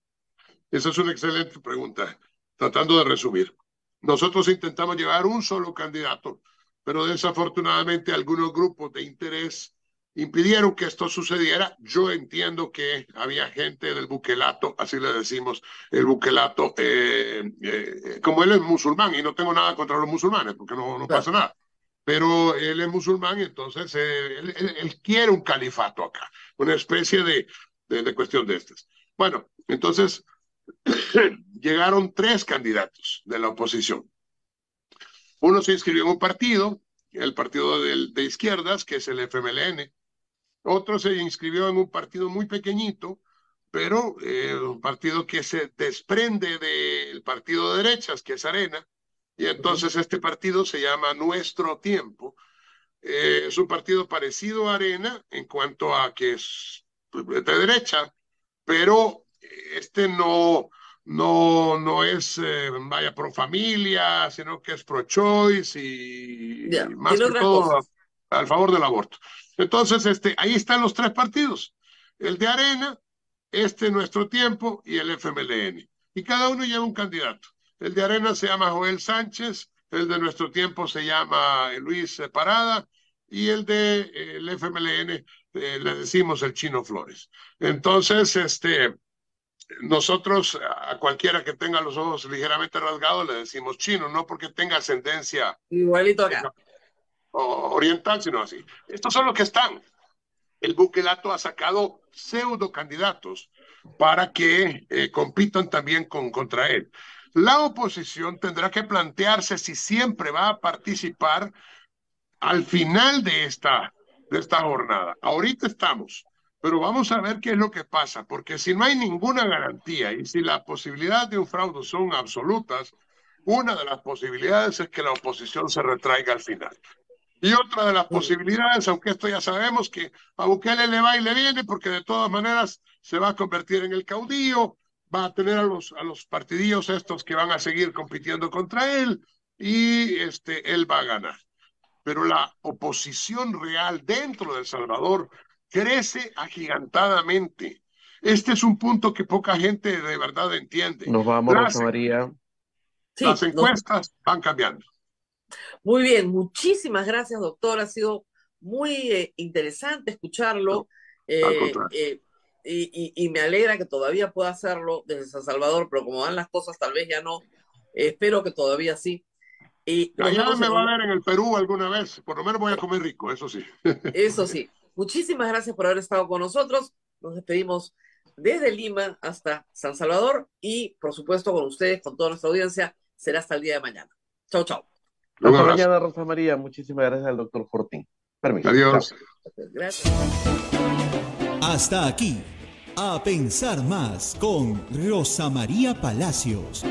Esa es una excelente pregunta. Tratando de resumir, nosotros intentamos llevar un solo candidato, pero desafortunadamente algunos grupos de interés impidieron que esto sucediera. Yo entiendo que había gente del buquelato, así le decimos, el buquelato, como él es musulmán, y no tengo nada contra los musulmanes, porque no Claro. pasa nada, pero él es musulmán y entonces él quiere un califato acá, una especie de cuestión de estas. Bueno, entonces llegaron 3 candidatos de la oposición. Uno se inscribió en un partido, el partido de izquierdas, que es el FMLN. Otro se inscribió en un partido muy pequeñito, pero un partido que se desprende del partido de derechas, que es Arena. Y entonces este partido se llama Nuestro Tiempo. Es un partido parecido a Arena en cuanto a que es de derecha, pero no es, vaya, pro familia, sino que es pro choice y Ya, más tiene que otras todo cosas. al favor del aborto. Entonces, ahí están los 3 partidos, el de Arena, Nuestro Tiempo y el FMLN. Y cada uno lleva un candidato. El de Arena se llama Joel Sánchez, el de Nuestro Tiempo se llama Luis Parada y el de el FMLN le decimos el Chino Flores. Entonces, nosotros a cualquiera que tenga los ojos ligeramente rasgados le decimos chino, no porque tenga ascendencia Igualito acá. oriental, sino así. Estos son los que están. El buquelato ha sacado pseudo candidatos para que compitan también contra él. La oposición tendrá que plantearse si siempre va a participar al final de esta jornada. Ahorita estamos, pero vamos a ver qué es lo que pasa, porque si no hay ninguna garantía y si las posibilidades de un fraude son absolutas, una de las posibilidades es que la oposición se retraiga al final. Y otra de las posibilidades, aunque esto ya sabemos que a Bukele le va y le viene, porque de todas maneras se va a convertir en el caudillo, va a tener a los partidillos estos que van a seguir compitiendo contra él, y él va a ganar. Pero la oposición real dentro de El Salvador crece agigantadamente. Este es un punto que poca gente de verdad entiende. Nos vamos, Rosa María. Las encuestas van cambiando. Muy bien, muchísimas gracias, doctor. Ha sido muy interesante escucharlo. Y me alegra que todavía pueda hacerlo desde San Salvador, pero como van las cosas, tal vez ya no. Espero que todavía sí. Y allá me va a ver en el Perú alguna vez. Por lo menos voy a comer rico, eso sí. Eso sí. Muchísimas gracias por haber estado con nosotros. Nos despedimos desde Lima hasta San Salvador y, por supuesto, con ustedes, con toda nuestra audiencia. Será hasta el día de mañana. Chau, chau. Hasta mañana, Rosa María. Muchísimas gracias al doctor Fortín. Permiso. Adiós. Gracias. Hasta aquí, A Pensar Más con Rosa María Palacios.